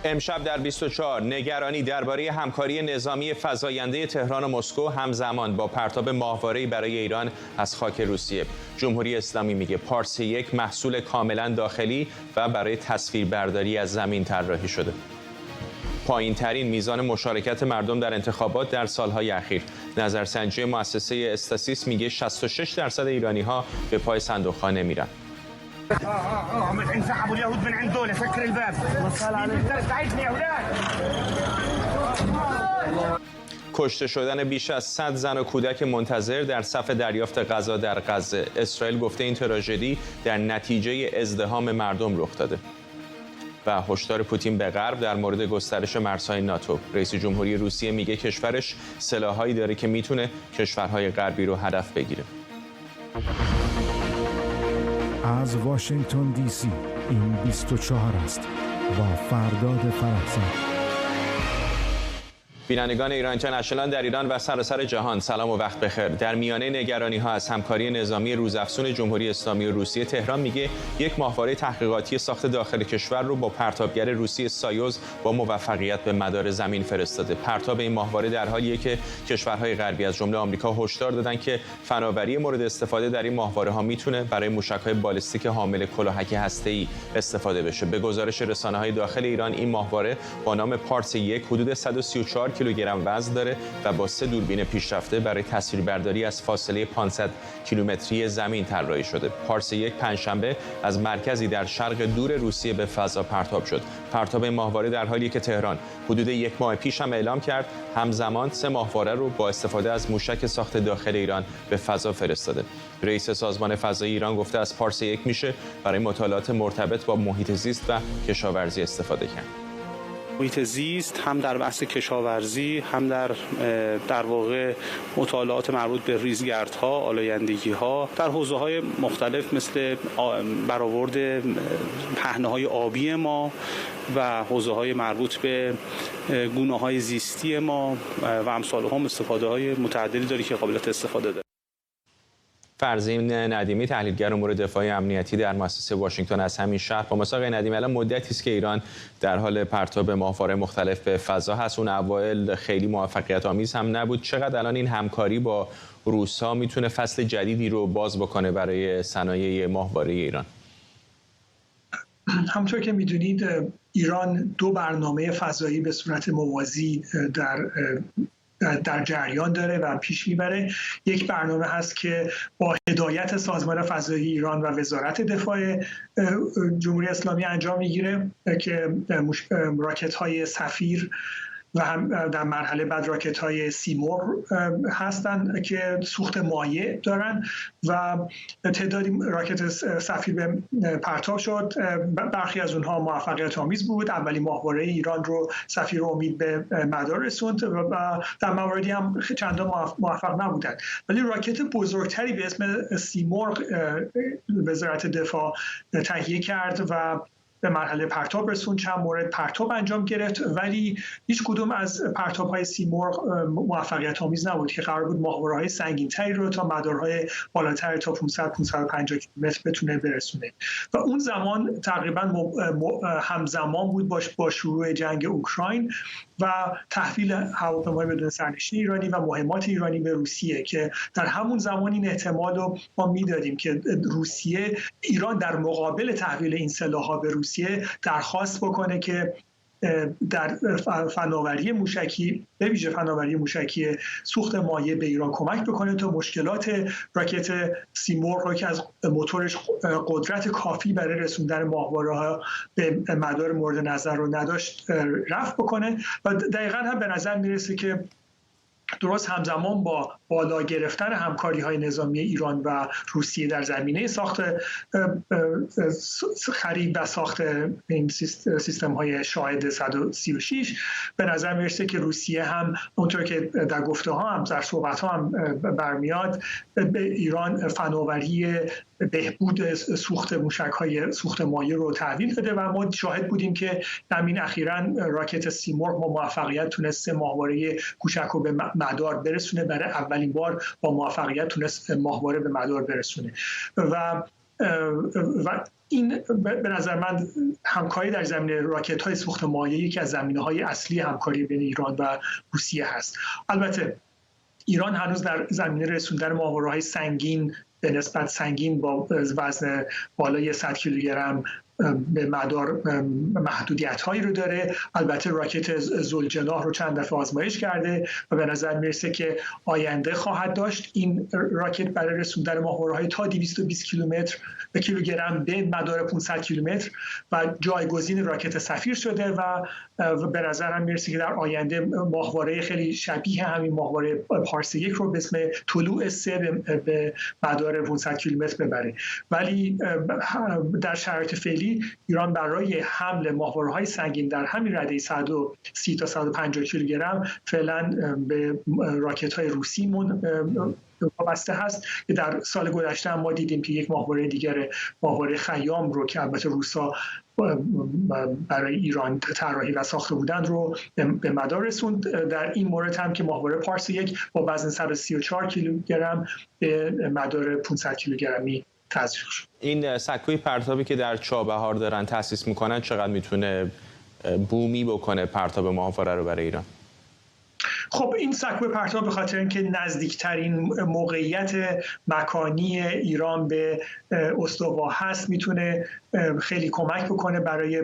امشب در 24 نگرانی درباره همکاری نظامی فزاینده تهران و مسکو همزمان با پرتاب ماهواره‌ای برای ایران از خاک روسیه. جمهوری اسلامی میگه پارس یک محصول کاملا داخلی و برای تصویربرداری از زمین طراحی شده. پایین‌ترین میزان مشارکت مردم در انتخابات در سالهای اخیر. نظرسنجی مؤسسه استاسیس میگه 66% ایرانی‌ها به پای صندوق‌ها نمیرن. انسحبوا اليهود من عند دول سكر الباب کشته شدن بیش از 100 زن و کودک منتظر در صف دریافت غذا در غزه. اسرائیل گفته این تراژدی در نتیجه ازدحام مردم رخ داده. و هشدار پوتین به غرب در مورد گسترش مرزهای ناتو. رئیس جمهوری روسیه میگه کشورش سلاحایی داره که میتونه کشورهای غربی رو هدف بگیره. از واشنگتن دی سی این 24 است با فرداد فرحزاد. بینندگان ایران اینترنشنال در ایران و سراسر جهان سلام و وقت بخیر. در میانه نگرانی‌ها از همکاری نظامی روزافزون جمهوری اسلامی و روسیه، تهران میگه یک ماهواره تحقیقاتی ساخت داخل کشور رو با پرتابگر روسی سایوز با موفقیت به مدار زمین فرستاده. پرتاب این ماهواره در حالیه که کشورهای غربی از جمله آمریکا هشدار دادن که فناوری مورد استفاده در این ماهواره‌ها میتونه برای موشک‌های بالستیک حامل کلاهک هسته‌ای استفاده بشه. به گزارش رسانه‌های داخل ایران، این ماهواره با نام پارس یک حدود 134 کیلوگرم وزن داره و با 3 دوربین پیشرفته برای تصویربرداری از فاصله 500 کیلومتری زمین طراحی شده. پارس یک پنجشنبه از مرکزی در شرق دور روسیه به فضا پرتاب شد. پرتاب این ماهواره در حالیه که تهران حدود 1 ماه پیش هم اعلام کرد همزمان 3 ماهواره رو با استفاده از موشک ساخت داخل ایران به فضا فرستاده. رئیس سازمان فضایی ایران گفته از پارس یک میشه برای مطالعات مرتبط با محیط زیست و کشاورزی استفاده کرد. محیط زیست هم در بحث کشاورزی هم در واقع مطالعات مربوط به ریزگردها، آلایندگی‌ها در حوزه‌های مختلف مثل برآورد پهنه‌های آبی ما و حوزه‌های مربوط به گونه‌های زیستی ما و امثال هم استفاده‌های متعددی داره که قابلیت استفاده داره. فرزین ندیمی، تحلیلگر امور دفاعی امنیتی در مؤسسه واشنگتن از همین شهر. با ما آقای ندیمی، الان مدتی است که ایران در حال پرتاب ماهواره مختلف به فضا هست. اون اوایل خیلی موفقیت آمیز هم نبود. چقدر الان این همکاری با روس‌ها میتونه فصل جدیدی رو باز بکنه برای صنایع ماهواره ایران؟ همونطور که میدونید ایران 2 برنامه فضایی به صورت موازی در جریان داره و پیش میبره. یک برنامه هست که با هدایت سازمان فضایی ایران و وزارت دفاع جمهوری اسلامی انجام میگیره که راکت‌های سفیر و هم در مرحله بعد راکت‌های سیمرغ هستند که سوخت مایع دارن و تعدادی راکت سفیر به پرتاب شد. برخی از اونها موفقیت آمیز بود. اولی ماهواره ایران رو سفیر امید به مدار رسوند و در مواردی هم چندان موفق نبودند. ولی راکت بزرگتری به اسم سیمرغ وزارت دفاع تهیه کرد و به مرحله پرتاب رسوند. چند مورد پرتاب انجام گرفت ولی هیچ کدوم از پرتاب‌های سیمرغ موفقیت آمیز نبود که قرار بود ماهواره‌های سنگین‌تری رو تا مدارهای بالاتر تا 500-550 کیلومتر بتونه برسونه و اون زمان تقریبا همزمان بود با شروع جنگ اوکراین و تحویل هواپیماهای بدون سرنشین ایرانی و مهمات ایرانی به روسیه که در همون زمان این احتمال رو ما میدادیم که ایران در مقابل تحویل این سلاح‌ها به روسیه درخواست بکنه که در فناوری موشکی به ویژه فناوری موشکی سوخت مایع به ایران کمک بکنه تا مشکلات راکت سیمرغ رو که از موتورش قدرت کافی برای رسوندن ماهواره‌ها به مدار مورد نظر رو نداشت رفع بکنه و دقیقاً هم به نظر میرسه که درست همزمان با بالا گرفتن همکاری‌های نظامی ایران و روسیه در زمینه ساخت خرید و ساخت این سیستم‌های شاهد 136 به نظر میرسه که روسیه هم اونطور که در گفته‌ها هم در صحبت‌ها هم برمیاد به ایران فناوری بهبود سوخت موشک‌های سوخت مایع رو تحویل داده و ما شاهد بودیم که همین اخیراً راکت سیمرغ با موفقیت تونست ماهواره کوچک رو به مدار برسونه. برای اولین بار با موفقیت تونست ماهواره به مدار برسونه و این به نظر من همکاری در زمینه راکت‌های سوخت مایع یکی از زمینه‌های اصلی همکاری بین ایران و روسیه هست. البته ایران هنوز در زمینه رسوندن ماهواره‌های سنگین به نسبت سنگین با وزن بالای 100 کیلوگرم به مدار محدودیت‌هایی رو داره. البته راکت ذوالجناح رو چند دفعه آزمایش کرده و به نظر میرسه که آینده خواهد داشت این راکت برای رسوندن ماهواره‌های تا 220 کیلوگرم به مدار 500 کیلومتر و جایگزین راکت سفیر شده و به نظرم میرسه که در آینده ماهواره خیلی شبیه همین ماهواره پارس 1 رو به اسم طلوع 3 به مدار 500 کیلومتر ببره. ولی در شرایط فعلی ایران برای حمل ماهواره‌های سنگین در همین رده 130 تا 150 کیلوگرم فعلا به راکت‌های روسی وابسته هست که در سال گذشته هم ما دیدیم که یک ماهواره دیگر ماهواره خیام رو که البته روسا برای ایران طراحی و ساخته بودن رو به مدار رسوند. در این مورد هم که ماهواره پارس 1 با وزن 134 کیلوگرم به مدار 500 کیلوگرمی تزریق شد. این سکوی پرتابی که در چابهار دارن تأسیس میکنن چقدر میتونه بومی بکنه پرتاب ماهواره رو برای ایران؟ خب این سکوی پرتاب به خاطر اینکه نزدیکترین موقعیت مکانی ایران به استوا هست میتونه خیلی کمک بکنه برای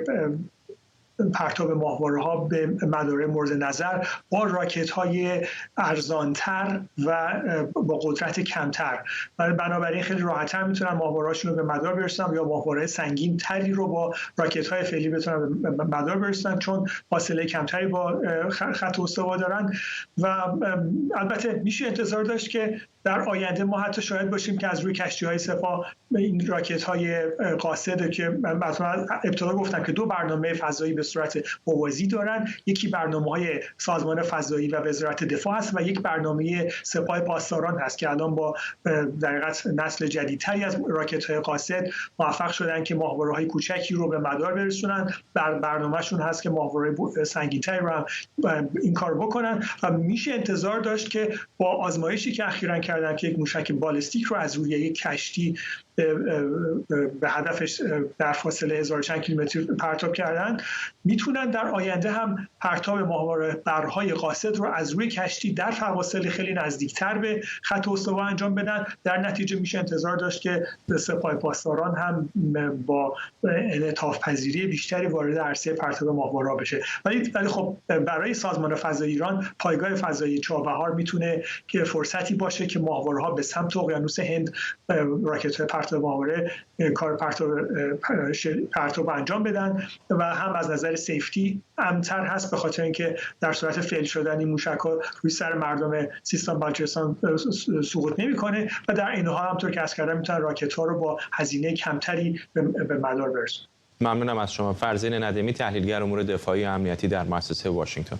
پرتاب ماهواره‌ها به مدار مورد نظر با راکت‌های ارزان‌تر و با قدرت کمتر. بنابراین خیلی راحت‌تر میتونن ماهواره‌هاشون رو به مدار برسونن یا ماهواره سنگین تری رو با راکت‌های فعلی بتونن به مدار برسونن چون فاصله کمتری با خط استوا دارن. و البته میشه انتظار داشت که در آینده ما حتی شاهد باشیم که از روی کشتی‌های سپاه این راکت‌های قاصد که مثلا ابتدا گفتم که 2 برنامه فضایی به صورت موازی دارن، یکی برنامه‌های سازمان فضایی و وزارت دفاع هست و یک برنامه سپاه پاسداران هست که الان با در حقیقت نسل جدیدتری از راکت‌های قاصد موفق شدن که ماهواره‌های کوچکی رو به مدار برسونن. برنامه‌شون هست که ماهواره سنگین‌تری رو این کار بکنن و میشه انتظار داشت که با آزمایشی که اخیراً کردن که یک موشک بالستیک رو از روی یک کشتی به هدفش در فاصله 1000 چند کیلومتری پرتاب کردن میتونن در آینده هم پرتاب ماهواره‌های قاصد رو از روی کشتی در فواصل خیلی نزدیکتر به خط استوا انجام بدن. در نتیجه میشه انتظار داشت که سپاه پاسداران هم با انعطاف پذیری بیشتری وارد عرصه پرتاب ماهواره‌ها بشه. ولی خب برای سازمان فضایی ایران پایگاه فضایی چابهار میتونه که فرصتی باشه که ماهواره‌ها به سمت اقیانوس هند راکت‌های پرتاب ماهواره کار پرتاب انجام بدن و هم از نظر سیفتی امن‌تر هست به خاطر اینکه در صورت فیل شدن این موشک‌ها روی سر مردم سیستان بلوچستان سقوط نمی‌کنه و در این حال همونطور که عرض کردم میتونن راکت‌ها رو با هزینه کمتری به مدار برسونن. ممنونم از شما. فرزین ندیمی، تحلیلگر امور دفاعی و امنیتی در مؤسسه واشنگتن.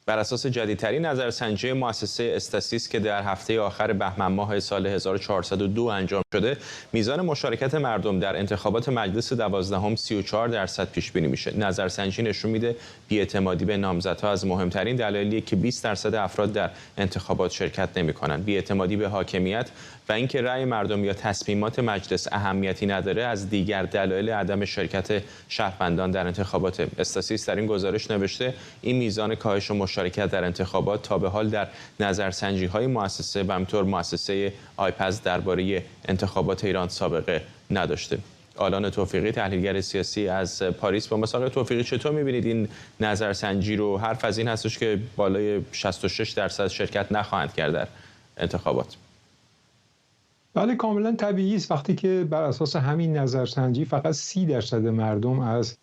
بر اساس جدیدترین نظرسنجی مؤسسه استاتیس که در هفته آخر بهمن ماه سال 1402 انجام شده، میزان مشارکت مردم در انتخابات مجلس 12 34% پیش بینی میشه. نظرسنجی نشون میده بی‌اعتمادی به نامزدها از مهمترین دلایلیه که 20% افراد در انتخابات شرکت نمی‌کنن. بی‌اعتمادی به حاکمیت و اینکه رأی مردم یا تصمیمات مجلس اهمیتی نداره از دیگر دلایل عدم شرکت شهروندان در انتخابات. استاتیس در این گزارش نوشته این میزان کاهش مشارکت در انتخابات تا به حال در نظرسنجی‌های مؤسسه و همینطور مؤسسه آیپز درباره انتخابات ایران سابقه نداشته. آلان توفیقی، تحلیلگر سیاسی از پاریس، با مساق توفیقی چطور می‌بینید این نظرسنجی رو؟ حرف از این هستش که بالای 66% شرکت نخواهند کرد در انتخابات. بله، کاملا طبیعی است. وقتی که بر اساس همین نظرسنجی فقط 30% مردم از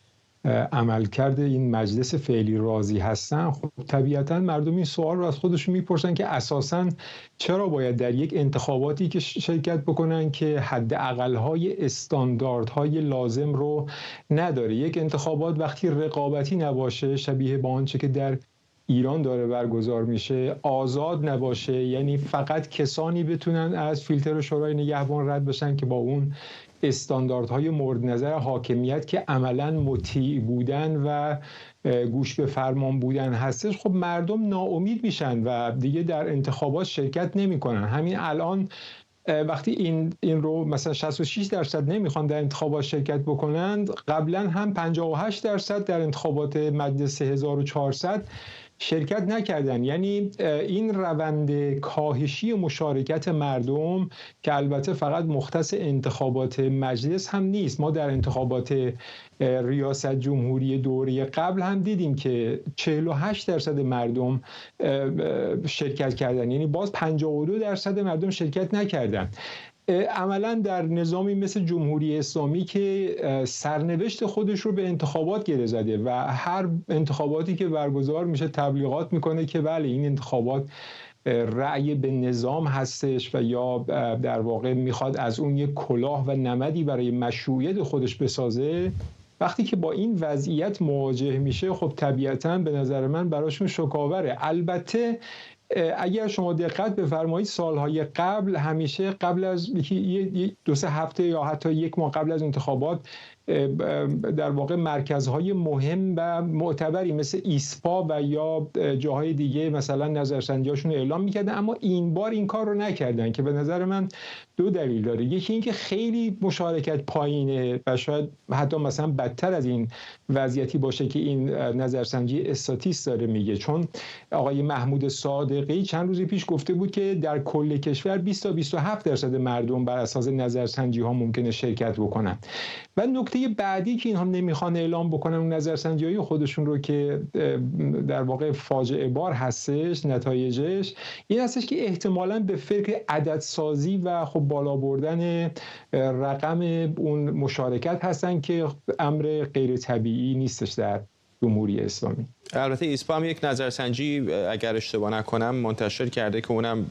عملکرد این مجلس فعلی راضی هستن، خب طبیعتا مردم این سوال رو از خودشون میپرسن که اساساً چرا باید در یک انتخاباتی که شرکت بکنن که حداقل‌های استانداردهای لازم رو نداره. یک انتخابات وقتی رقابتی نباشه، شبیه با آنچه که در ایران داره برگزار میشه، آزاد نباشه، یعنی فقط کسانی بتونن از فیلتر شورای نگهبان رد بشن که با اون استانداردهای مورد نظر حاکمیت که عملاً مطیع بودن و گوش به فرمان بودن هستش، خب مردم ناامید میشن و دیگه در انتخابات شرکت نمیکنن. همین الان وقتی این رو مثلا 66% نمیخوان در انتخابات شرکت بکنند، قبلا هم 58% در انتخابات مجلس 1400 شرکت نکردن. یعنی این روند کاهشی مشارکت مردم که البته فقط مختص انتخابات مجلس هم نیست، ما در انتخابات ریاست جمهوری دوره قبل هم دیدیم که 48% مردم شرکت کردن، یعنی باز 52% مردم شرکت نکردن. عملا در نظامی مثل جمهوری اسلامی که سرنوشت خودش رو به انتخابات گره زده و هر انتخاباتی که برگزار میشه تبلیغات میکنه که بله این انتخابات رأی به نظام هستش و یا در واقع میخواد از اون یک کلاه و نمدی برای مشروعیت خودش بسازه، وقتی که با این وضعیت مواجه میشه خب طبیعتاً به نظر من براشون شوک‌آوره. البته اگر شما دقت بفرمایید سالهای قبل همیشه قبل از 2-3 هفته یا حتی 1 ماه قبل از انتخابات در واقع مرکزهای مهم و معتبری مثل ایسپا و یا جاهای دیگه مثلا نظرسنجی‌هاشون اعلام می‌کردن، اما این بار این کار رو نکردن که به نظر من 2 دلیل داره. یکی اینکه خیلی مشارکت پایینه و شاید حتی مثلا بدتر از این وضعیتی باشه که این نظرسنجی استاتیست داره میگه، چون آقای محمود صادقی چند روز پیش گفته بود که در کل کشور 20 تا 27% مردم بر اساس نظرسنجی‌ها ممکنه شرکت بکنن. و نکته بعدی که اینها نمیخوان اعلام بکنن اون نظرسنجی‌های خودشون رو که در واقع فاجعه بار هستش نتایجش، این هستش که احتمالاً به فکر عددسازی و خب بالا بردن رقم اون مشارکت هستن که امر غیر طبیعی نیستش در جمهوری اسلامی. البته ایسپا هم یک نظرسنجی اگر اشتباه نکنم منتشر کرده که اونم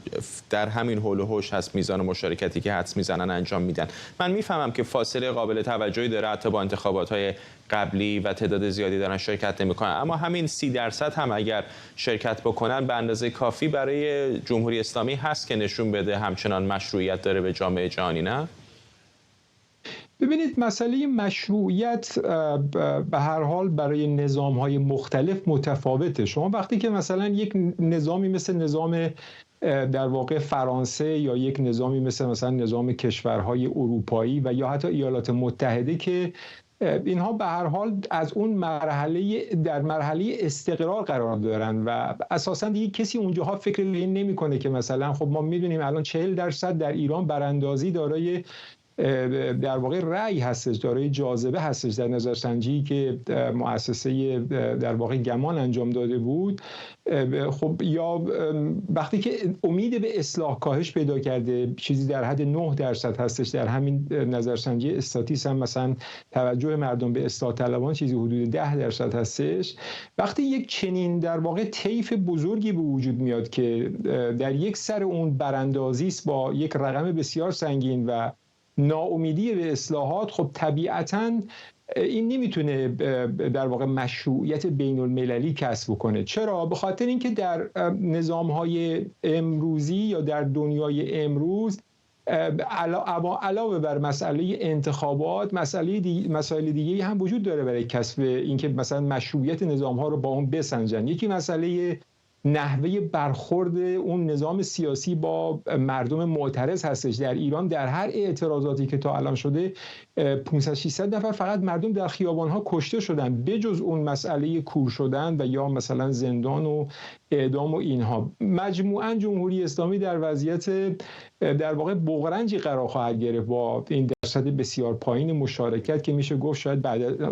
در همین حول و حوش هست، میزان مشارکتی که حدس میزنن انجام میدن. من میفهمم که فاصله قابل توجهی داره حتی با انتخابات‌های قبلی و تعداد زیادی دارن شرکت نمیکنن، اما همین 30% هم اگر شرکت بکنن به اندازه کافی برای جمهوری اسلامی هست که نشون بده همچنان مشروعیت داره به جامعه جهانی، نه؟ ببینید مسئله مشروعیت به هر حال برای نظام‌های مختلف متفاوته. شما وقتی که مثلا یک نظامی مثل نظام در واقع فرانسه یا یک نظامی مثلا نظام کشورهای اروپایی و یا حتی ایالات متحده که اینها به هر حال از اون در مرحله استقرار قرار دارن و اساساً دیگه کسی اونجاها فکر این نمی‌کنه که مثلا خب ما می‌دونیم الان 40% در ایران براندازی دارای در واقع رأی هستش، دارای جاذبه هستش در نظرسنجی که مؤسسه در واقع گمان انجام داده بود. خب یا وقتی که امید به اصلاح کاهش پیدا کرده چیزی در حد 9% هستش، در همین نظرسنجی استاتیس هم مثلا توجه مردم به اصلاح طلبان چیزی حدود 10% هستش. وقتی یک چنین در واقع طیف بزرگی به وجود میاد که در یک سر اون براندازی است با یک رقم بسیار سنگین و ناامیدی به اصلاحات، خب طبیعتاً این نمیتونه در واقع مشروعیت بین المللی کسب کنه. چرا؟ به خاطر اینکه در نظام‌های امروزی یا در دنیای امروز علاوه بر مسئله انتخابات مسائل دیگه هم وجود داره برای کسب اینکه مثلا مشروعیت نظام‌ها رو با اون بسنجن. یکی مسئله نحوه برخورد اون نظام سیاسی با مردم معترض هستش. در ایران در هر اعتراضاتی که تا الان شده 500-600 نفر فقط مردم در خیابان‌ها کشته شدن، بجز اون مسئله کور شدن و یا مثلا زندان و اعدام و اینها. مجموعاً جمهوری اسلامی در وضعیت در واقع بغرنجی قرار خواهد گرفت با این درصد بسیار پایین مشارکت که میشه گفت شاید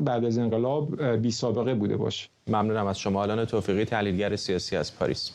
بعد از انقلاب بی سابقه بوده باشه. ممنونم از شما. آلان توفیقی، تحلیلگر سیاسی از پاریس.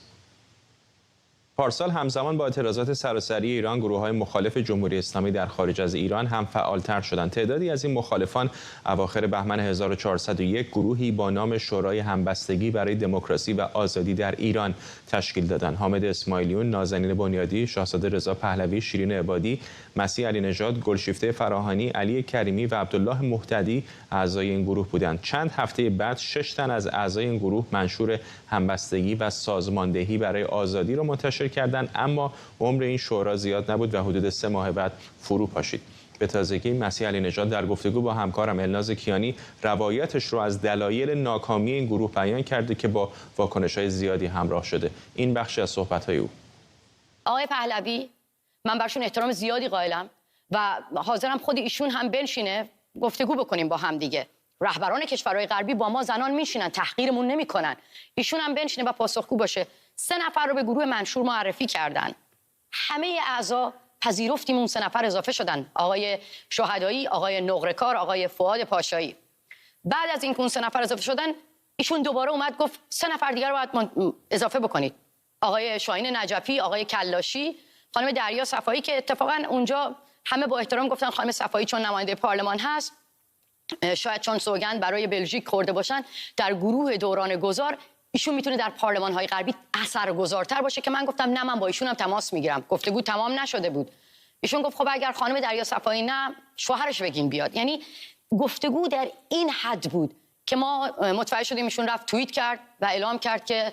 پارسال همزمان با اعتراضات سراسری ایران، گروه‌های مخالف جمهوری اسلامی در خارج از ایران هم فعالتر شدند. تعدادی از این مخالفان اواخر بهمن 1401 گروهی با نام شورای همبستگی برای دموکراسی و آزادی در ایران تشکیل دادند. حامد اسماعیلیون، نازنین بنیادی، شاهزاده رضا پهلوی، شیرین عبادی، مسیح علی نژاد، گلشیفته فراهانی، علی کریمی و عبدالله مهتدی اعضای این گروه بودند. چند هفته بعد 6 تن از اعضای این گروه منشور همبستگی و سازماندهی برای آزادی را منتشر کردند، اما عمر این شورا زیاد نبود و حدود 3 ماه بعد فرو پاشید. به تازگی مسیح علی نژاد در گفتگو با همکارم الناز کیانی روایتش رو از دلایل ناکامی این گروه بیان کرده که با واکنش‌های زیادی همراه شده. این بخشی از صحبت‌های او. آقای پهلوی، من برشون احترام زیادی قائلم و حاضرم خود ایشون هم بنشینه گفتگو بکنیم با هم دیگه. رهبران کشورهای غربی با ما زنان میشینن، تحقیرمون نمیکنن. ایشون هم بنشینه و پاسخگو باشه. 3 نفر رو به گروه منشور معرفی کردن. همه اعضا پذیرفتیم اون 3 نفر اضافه شدن. آقای شهدایی، آقای نقره‌کار، آقای فؤاد پاشایی. بعد از این که اون 3 نفر اضافه شدن، ایشون دوباره اومد گفت 3 نفر دیگر رو باید اضافه بکنید. آقای شاهین نجفی، آقای کلاشی، خانم دریا صفایی که اتفاقا اونجا همه با احترام گفتن خانم صفایی چون نماینده پارلمان هست، شاید چون سوگند برای بلژیک خورده باشن، در گروه دوران گذار ایشون میتونه در پارلمان‌های غربی اثرگذارتر باشه که من گفتم نه، من با ایشون هم تماس میگیرم. گفتگو تمام نشده بود. ایشون گفت خب اگر خانم دریا صفایی نه، شوهرش بگیم بیاد. یعنی گفتگو در این حد بود که ما متوجه شدیم ایشون رفت توییت کرد و اعلام کرد که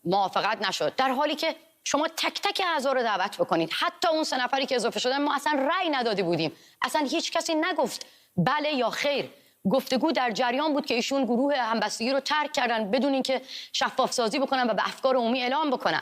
موافقت نشد، در حالی که شما تک تک اعضا رو دعوت بکنید. حتی اون 3 نفری که اضافه شدن ما اصلا رأی نداده بودیم، اصلا هیچ کسی نگفت بله یا خیر. گفتگو در جریان بود که ایشون گروه همبستگی رو ترک کردن بدون اینکه شفاف سازی بکنن و به افکار عمومی اعلام بکنن.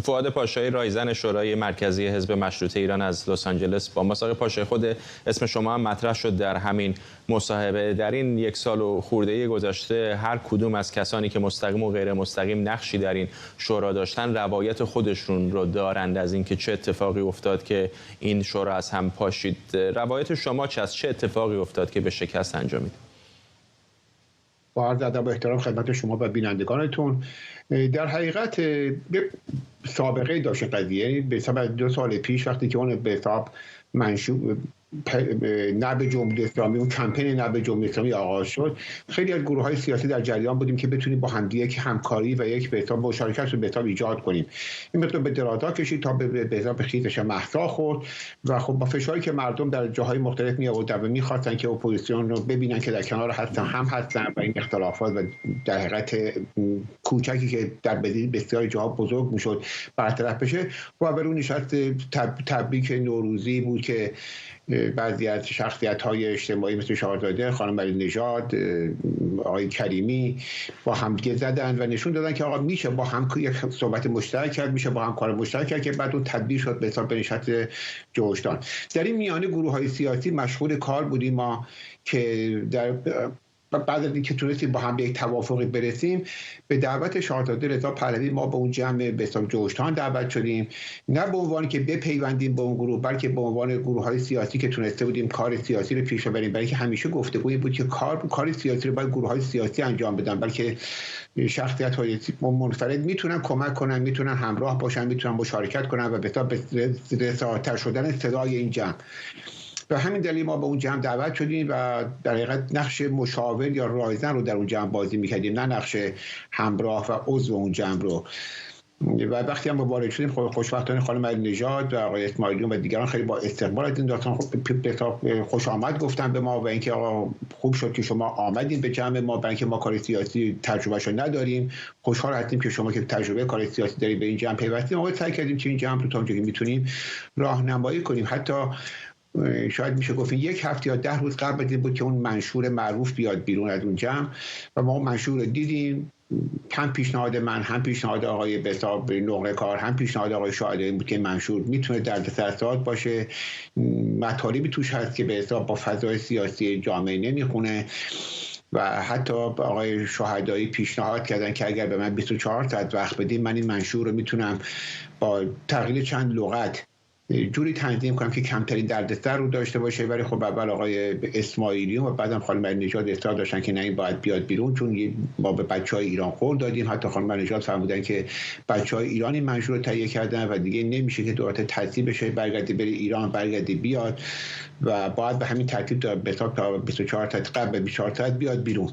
فؤاد پاشایی، رایزن شورای مرکزی حزب مشروطه ایران از لس آنجلس با ما. آقای پاشایی، خود اسم شما هم مطرح شد در همین مصاحبه. در این 1 سال و خورده گذشته هر کدوم از کسانی که مستقیم و غیر مستقیم نقشی در این شورا داشتن روایت خودشون رو دارند از اینکه چه اتفاقی افتاد که این شورا از هم پاشید. روایت شما چه اتفاقی افتاد که به شکست انجامید؟ با عرض ادب و احترام خدمت شما و بینندگانتون، در حقیقت سابقه داشت قضیه. به حساب 2 سال پیش وقتی که اون به حساب منشور نبض جمهوری اسلامی، اون کمپین نبض جمهوری اسلامی آغاز شد، خیلی از گروه‌های سیاسی در جریان بودیم که بتونیم با همدیگه یک همکاری و یک به حساب مشارکت رو به حساب ایجاد کنیم. این مقدار به درازا کشید تا به حساب خیزش مهسا خورد و خب با فشاری که مردم در جاهای مختلف می‌آوردن و می‌خواستن که اپوزیسیون رو ببینن که در کنار هستن و این اختلافات و در حقیقت کوچکی که در بسیاری جاها بزرگ می‌شد برطرف بشه. و اون نشست تبریک نوروزی بود که بعضی از شخصیت‌های اجتماعی مثل شاهزاده، خانم علی نژاد، آقای کریمی با هم دیگه زدن و نشون دادن که آقا میشه با هم یک صحبت مشترک کرد، میشه با هم کار مشترک کرد که بعد اون تدبیر شد به حساب نشست جوشتان. در این میانه گروه‌های سیاسی مشغول کار بودیم ما که در بعد از اینکه تونستیم با هم به یک توافقی برسیم، به دعوت شاهزاده رضا پهلوی ما به اون جمع به حساب جوشتان دعوت شدیم، نه به عنوان که بپیوندیم به اون گروه، بلکه به عنوان گروه‌های سیاسی که تونسته بودیم کار سیاسی رو پیش ببریم. برای که همیشه گفتگویی بود که کار سیاسی رو باید گروه‌های سیاسی انجام بدن، بلکه شخصیت‌های منفرد میتونن کمک کنن، میتونن همراه باشن، میتونن مشارکت کنن و به حساب رساتر شدن صدای این جمع. به همین دلیل ما به اون جمع دعوت شدیم و در حقیقت نقش مشاور یا رایزن رو در اون جمع بازی میکردیم، نه نقش همراه و عضو اون جمع رو. و وقتی هم وارد شدیم خوشبختانه خانم علی نژاد و آقای اسماعیلیون و دیگران خیلی با استقبال از این داستان خوش آمد گفتن به ما و اینکه آقا خوب شد که شما آمدین به جمع ما، برای اینکه ما کار سیاسی تجربهشو نداریم. خوشحال هستیم که شما که تجربه کار سیاسی دارید به این جمع پیوستید. ما سعی کردیم که این جمع رو تا اونجایی که میتونیم راهنمایی کنیم. حتی شاید میشه گفت 1 هفته یا 10 روز قبل از این بود که اون منشور معروف بیاد بیرون از اون جمع و ما منشور رو دیدیم. هم پیشنهاد من، هم پیشنهاد آقای به حساب نقره‌کار، هم پیشنهاد آقای شهدایی بود که منشور میتونه دردسرساز باشه، مطالبی توش هست که به حساب با فضای سیاسی جامعه نمیخونه. و حتی آقای شهدایی پیشنهاد کردن که اگر به من 24 ساعت وقت بدیم، من این منشور رو میتونم با تغییر چند لغت جوری تنظیم کنم که کمترین دردسر رو داشته باشه. ولی خب اول آقای اسماعیلیون و بعدم خانم علی نژاد اصرار داشتن که نه، این باید بیاد بیرون، چون ما به بچهای ایران خورد دادیم. حتی خانم علی نژاد فرمودن که بچهای ایران این منشور رو تهیه کردن و دیگه نمیشه که دولت تضییع بشه، برگردی بری ایران، برگردی بیاد و باید به همین ترتیب تا 24 ساعت قبل 24 ساعت بیاد بیرون،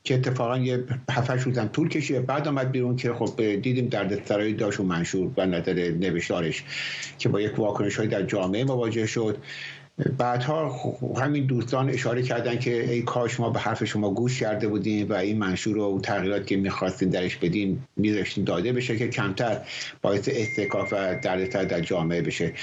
که اتفاقا یه 7-8 روزم طول کشید. بعد آمد بیرون که خب دیدیم دردسرایی داشت و منشور و نظر نوشتارش که با یک واکنش‌های در جامعه مواجه شد. بعدها همین دوستان اشاره کردن که ای کاش ما به حرف شما گوش کرده بودیم و این منشور و تغییرات که می‌خواستین درش بدین می‌ذاشتین داده بشه که کمتر باعث استحکاک و دردسر در جامعه بشه.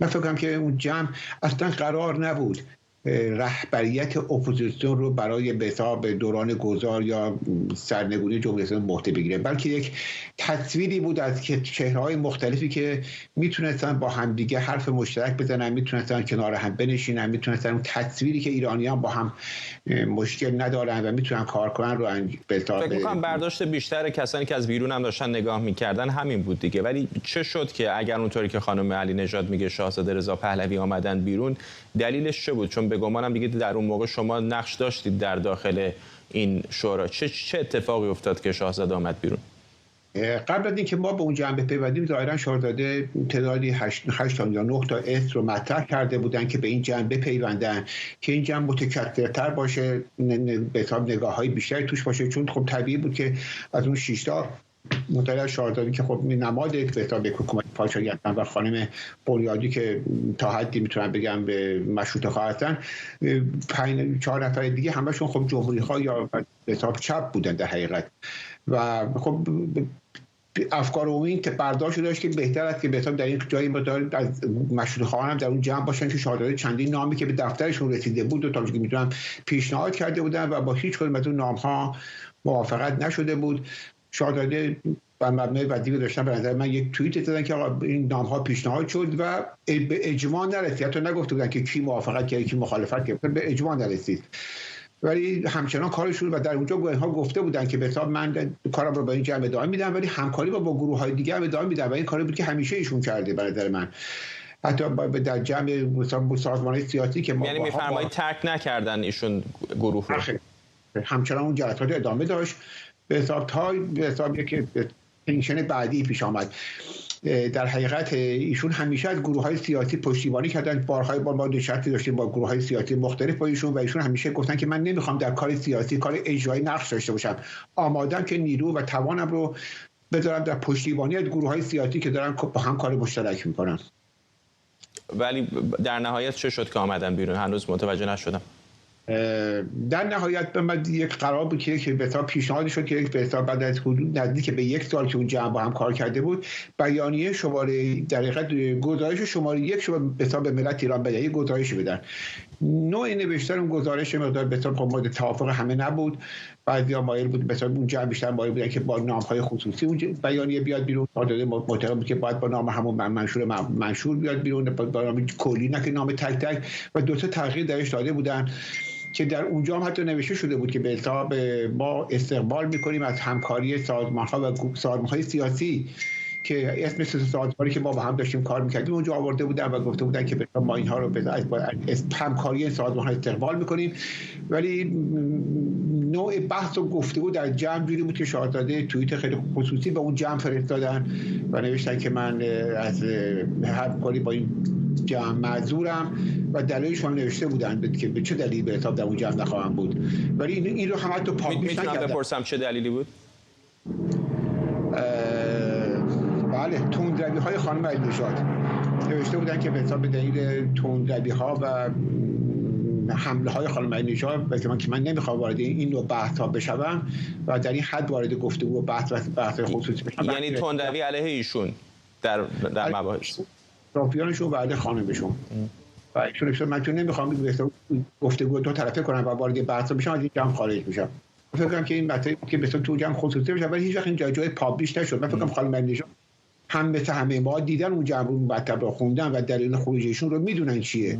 من فکر کنم که اون جمع اصلا قرار نبود رهبریت اپوزیسیون رو برای به حساب دوران گذار یا سرنگونی جمهوری اسلامی به عهده بگیره، بلکه یک تصویری بود از که چهره‌های مختلفی که میتونستن با همدیگه حرف مشترک بزنن، میتونستن کنار هم بنشینن، میتونستن اون تصویری که ایرانیان با هم مشکل ندارن و میتونن کار کنن رو فکر می‌کنم برداشت بیشتر کسانی که از بیرون هم داشتن نگاه می‌کردن همین بود دیگه. ولی چه شد که اگر اونطوری که خانم علی نژاد میگه شاهزاده رضا پهلوی آمدن بیرون، دلیلش چه بود؟ چون به گمانم دیگه در اون موقع شما نقش داشتید در داخل این شورا. چه اتفاقی افتاد که شاهزاده آمد بیرون؟ قبل از اینکه ما به اون جنبه بپیوندیم، ظاهرا شاهزاده تعدادی 8 یا 9 تا اسم رو مطرح کرده بودن که به این جنبه بپیوندن که این جنبه متکثرتر باشه، به حساب نگاه‌های بیشتری توش باشه، چون خب طبیعی بود که از اون 6 تا مطلع شاهزاده که خب نماد به حساب حکومت پادشاهی هستن و خانم بنیادی که تا حدی میتونن بگم به مشروطه خواهی هستن، 4 نفر دیگه همشون خب جمهوری‌خواه یا به حساب چپ بودن در حقیقت. و خب افکار عمومی برداشت داشت که بهتر است که به حساب در این جایی مدار از مشروطه خواهان هم در اون جمع باشن که شاهزاده چندین نامی که به دفترشون رسیده بود و تا که میتونم پیشنهاد کرده بودن و با هیچ کدوم از اون نام‌ها موافقت نشده بود. شاهزاده بر مبنای ودیعه داشتن به نظر من یک توییت زدن که آقا این نام‌ها پیشنهاد شد و به اجماع نرسید. حتی نگفته بودن که کی موافقت کرد کی مخالفت کرد، به اجماع نرسید. ولی همچنان کارشون و در اونجا اینها گفته بودن که به حساب من کارم رو با این جمع ادامه میدم، ولی همکاری با گروه‌های دیگه هم ادامه میدم و این کاری بود که همیشه ایشون کرده به نظر من. حتی در جمع سازمان‌های سیاسی که ما یعنی می‌فرمایید ترک نکردن ایشون گروه رو، همچنان اون جلسات ادامه داشت به حساب تا به حساب یک تنشن بعدی پیش آمد. در حقیقت ایشون همیشه از گروه‌های سیاسی پشتیبانی کردن، بارهای بار ما نشستی داشتیم با گروه‌های سیاسی مختلف با ایشون و ایشون همیشه گفتن که من نمیخوام در کار سیاسی کار اجرایی نقش داشته باشم، آمادم که نیرو و توانم رو بذارم در پشتیبانی از گروه‌های سیاسی که دارن با هم کار مشترک میکنن. ولی در نهایت چه شد که آمدن بیرون؟ هنوز متوجه نشدم. در نهایت به من یک قرار بود که به حساب پیشنهاد شد که به حساب بعد از حدود نزدیک به 1 سال که اون جمع با هم کار کرده بود، بیانیه شماره در حقیقت گزارش شماره 1 شد به حساب به ملت ایران بدن، یک گزارش بدن. نوع نوشتن اون گزارش مقدار به حساب مورد توافق همه نبود. بعضیا مایل بود به حساب اون جمع بیشتر مایل بودن که با نام‌های خصوصی اون بیانیه بیاد بیرون، معتقد بود که باید با نام همون منشور بیاد بیرون، با نام کلی نه که نام تک تک، و 2 تا تغییر درش داده بودن که در اونجا هم حتی نوشته شده بود که به حساب ما استقبال می‌کنیم از همکاری سازمان‌ها و سازمان‌های سیاسی که اسم سازمانی که ما با هم داشتیم کار می‌کردیم اونجا آورده بودن و گفته بودن که ما اینها رو از همکاری سازمان‌ها استقبال می‌کنیم. ولی نوع بحث و گفتگو در جمع جوری بود که شاهزاده توییت خیلی خصوصی به اون جمع فرستادن و نوشتن که من از همکاری با این جمع معذورم و دلیلشون نوشته بودن که به چه دلیلی به حساب در اون جمع نخواهم بود. ولی این رو هم حتی پابلیش نکردن. میتونم بپرسم چه دلیلی بود؟ بله، تندروی‌های خانم علی نژاد نوشته بودن که به حساب دلیل تندروی‌ها و حمله‌های خانم علی نژاد که من نمیخوام وارد این نوع بحث‌ها بشم و در این حد وارد گفتگو و بحث خصوصی بشم. یعنی تندروی علیه ایشون در مباحث رافیانشون و علیه خانمشون و ایشون من چون نمیخوام گفتگو دو طرفه کنم و وارد بحث بشم از این جمع خارج میشم. فکر کنم که این مطلبی که به تو جمع خصوصی بشه ولی هیچ وقت این جای پابلیش نشد. من فکر کنم خانم علی نژاد هم مثل همه ما دیدن اون جمع رو مطلب رو خوندن و دلیل خروجشون رو میدونن چیه.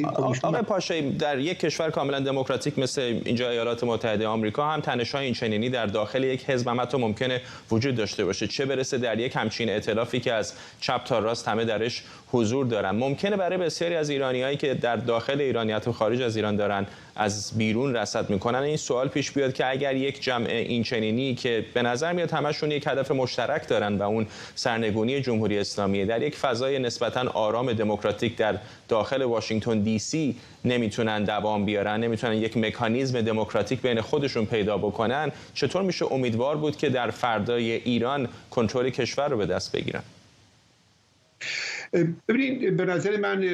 آقای پاشایی، در یک کشور کاملا دموکراتیک مثل اینجا ایالات متحده آمریکا هم تنش‌های این چنینی در داخل یک حزب هم حتی ممکنه وجود داشته باشه، چه برسه در یک همچین ائتلافی که از چپ تا راست همه درش حضور دارن. ممکنه برای بسیاری از ایرانیایی که در داخل ایران یا خارج از ایران دارن از بیرون رصد میکنن این سوال پیش بیاد که اگر یک جمع این چنینی که به نظر میاد همشون یک هدف مشترک دارن و اون سرنگونی جمهوری اسلامی در یک فضای نسبتاً آرام دموکراتیک در داخل واشنگتن دی سی نمیتونن دوام بیارن، نمیتونن یک مکانیزم دموکراتیک بین خودشون پیدا بکنن، چطور میشه امیدوار بود که در فردای ایران کنترل کشور رو به دست بگیرن؟ ببینید، به نظر من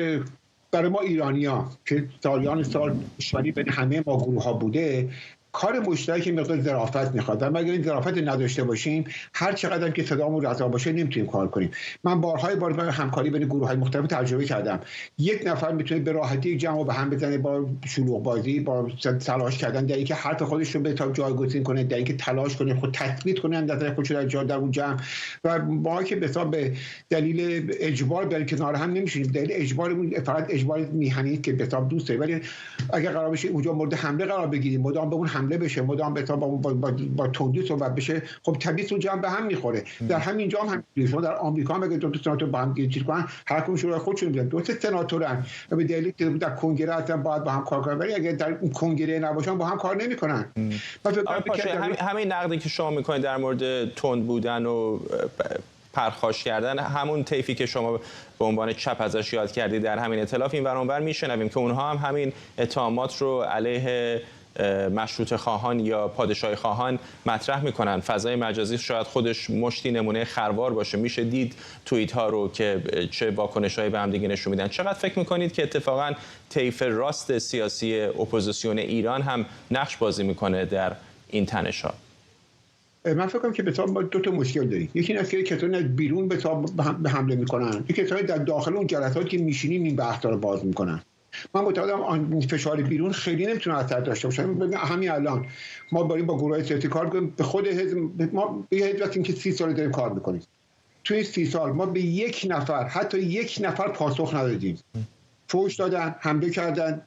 برای ما ایرانی‌ها که سالیان سال دشمنی بین همه ما گروه‌ها بوده، کار مشترک مقدار ظرافت میخواد و مگر این ظرافت نداشته باشیم هر چقدر که صدامون رضا باشه نمیتونیم کار کنیم. من بارهای بار همکاری بین گروه‌های مختلف تجربه کردم. یک نفر میتونه به راحتی جمع به هم بزنه با شلوغ بازی، با تلاش کردن در اینکه حرف خودش رو به تا جایگزین کنه، در اینکه تلاش کنه خود تثبیت کنه نظر خودش در جا در اون جمع. و ما که به دلیل اجبار بریم کنار هم نمیشیم، دلیل اجبارمون فقط اجبار میهنی که به حساب دوست داریم، ولی اگر قرار بشه اونجا مورد حمله قرار بگیریم، مدام به اون حمله بشه، مدام به حساب با تندی صحبت بشه، خب طبیعی اون جمع به هم میخوره. در همین جام هم شما در آمریکا هم اگه دو تا سناتور با هم گیج کنن، هر کدوم شروع خودشون میگن دو تا سناتورن و به دلیلی که در کنگره هستن باید با هم کار کنن، ولی اگه در اون کنگره نباشن با هم کار نمیکنن. همین نقدی که شما میکنید در مورد تند بودن و پرخاش کردن، همون طیفی که شما به عنوان چپ ازش یاد کردید در همین ائتلاف این ور اونور میشنویم که اونها هم همین اتهامات رو علیه مشروطه خواهان یا پادشاهی خواهان مطرح میکنن. فضای مجازی شاید خودش مشتی نمونه خروار باشه، میشه دید توییت ها رو که چه واکنش‌هایی به هم دیگه نشون میدن. چقدر فکر میکنید که اتفاقا طیف راست سیاسی اپوزیسیون ایران هم نقش بازی میکنه در این تنش‌ها؟ من فکر کنم که به ما دو تا مشکل داریم. یکی این است که کسانی از بیرون به حمله میکنن، یکی کسانی در داخل اون جلسات که میشینیم این بحثا رو باز میکنن. من معتقدم آن فشار بیرون خیلی نمیتونه اثر داشته باشه. همین الان ما داریم با گروهای سیاسی کار کنیم، به خود حزب ما به حزب هستیم که 30 سال داریم کار میکنیم. توی 30 سال ما به یک نفر، حتی یک نفر پاسخ ندادیم. فوش دادن، حمله کردن،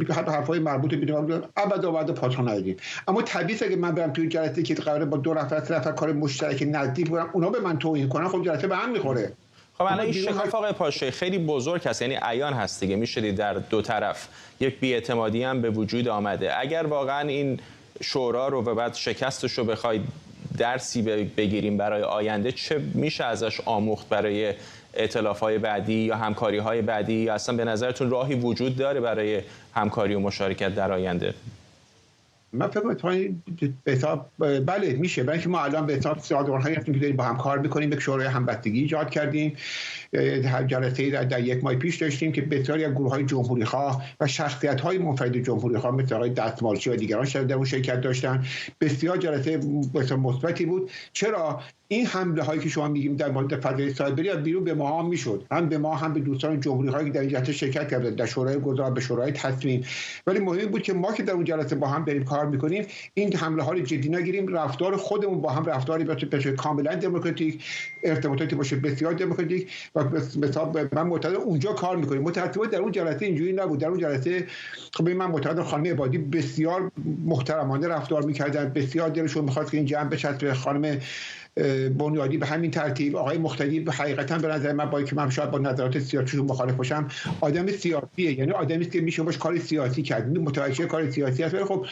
حرفای مربوط به بیرون ابدا پاسخ ندادیم. اما طبیعیه اگه من برم توی جلسه که قراره با 2 نفر 3 نفر کار مشترک نزدیک کنم، اونا به من توهین کنن، خب جلسه به هم میخوره. خب الان این شکاف آقای پاشایی خیلی بزرگ هست، یعنی عیان هست دیگه، میشه دید در دو طرف یک بی‌اعتمادی هم به وجود آمده. اگر واقعا این شورا رو و بعد شکستش رو بخواید درسی بگیریم برای آینده، چه میشه ازش آموخت برای ائتلاف‌های بعدی یا همکاری‌های بعدی، یا اصلا به نظرتون راهی وجود داره برای همکاری و مشارکت در آینده؟ من فکر می‌کنم بله میشه، برای اینکه ما الان به حساب سازمان‌هایی هستیم که داریم با هم کار می‌کنیم. یک شورای همبستگی ایجاد کردیم، جلسه‌ای در 1 ماه پیش داشتیم که بسیاری از گروه‌های جمهوری‌خواه و شخصیت‌های منفرد جمهوری‌خواه مثل آقای دستمالچی و دیگران در اون شرکت داشتن. بسیار جلسه مثبتی بود. چرا این حمله هایی که شما میگیم در مورد فضای سایبری از بیرون به ما هم میشد، هم به ما هم به دوستان جمهوری هایی که در این جلسه شرکت کردن، در شورای گذار، به شورای تصمیم. ولی مهم بود که ما که در اون جلسه با هم بریم کار میکنیم، این حمله ها رو جدی نگیریم، رفتار خودمون با هم رفتاری باشه کاملا دموکراتیک، ارتباطاتی باشه بسیار دموکراتیک و من معتقدم اونجا کار میکنیم. متأسفانه در اون جلسه اینجوری نبود. در اون جلسه خب من معتقدم خانم عبادی بسیار محترمانه رفتار میکردن، بسیار دلشون میخواست که این جمع بچسبه. خانم بنیادی به همین ترتیب، آقای مختدی حقیقتا به نظر من که من شاید با نظرات سیاسی مخالف باشم، آدم سیاسیه، یعنی آدمی است که میشه باش کار سیاسی کرد، متوجه کار سیاسی است. ولی خب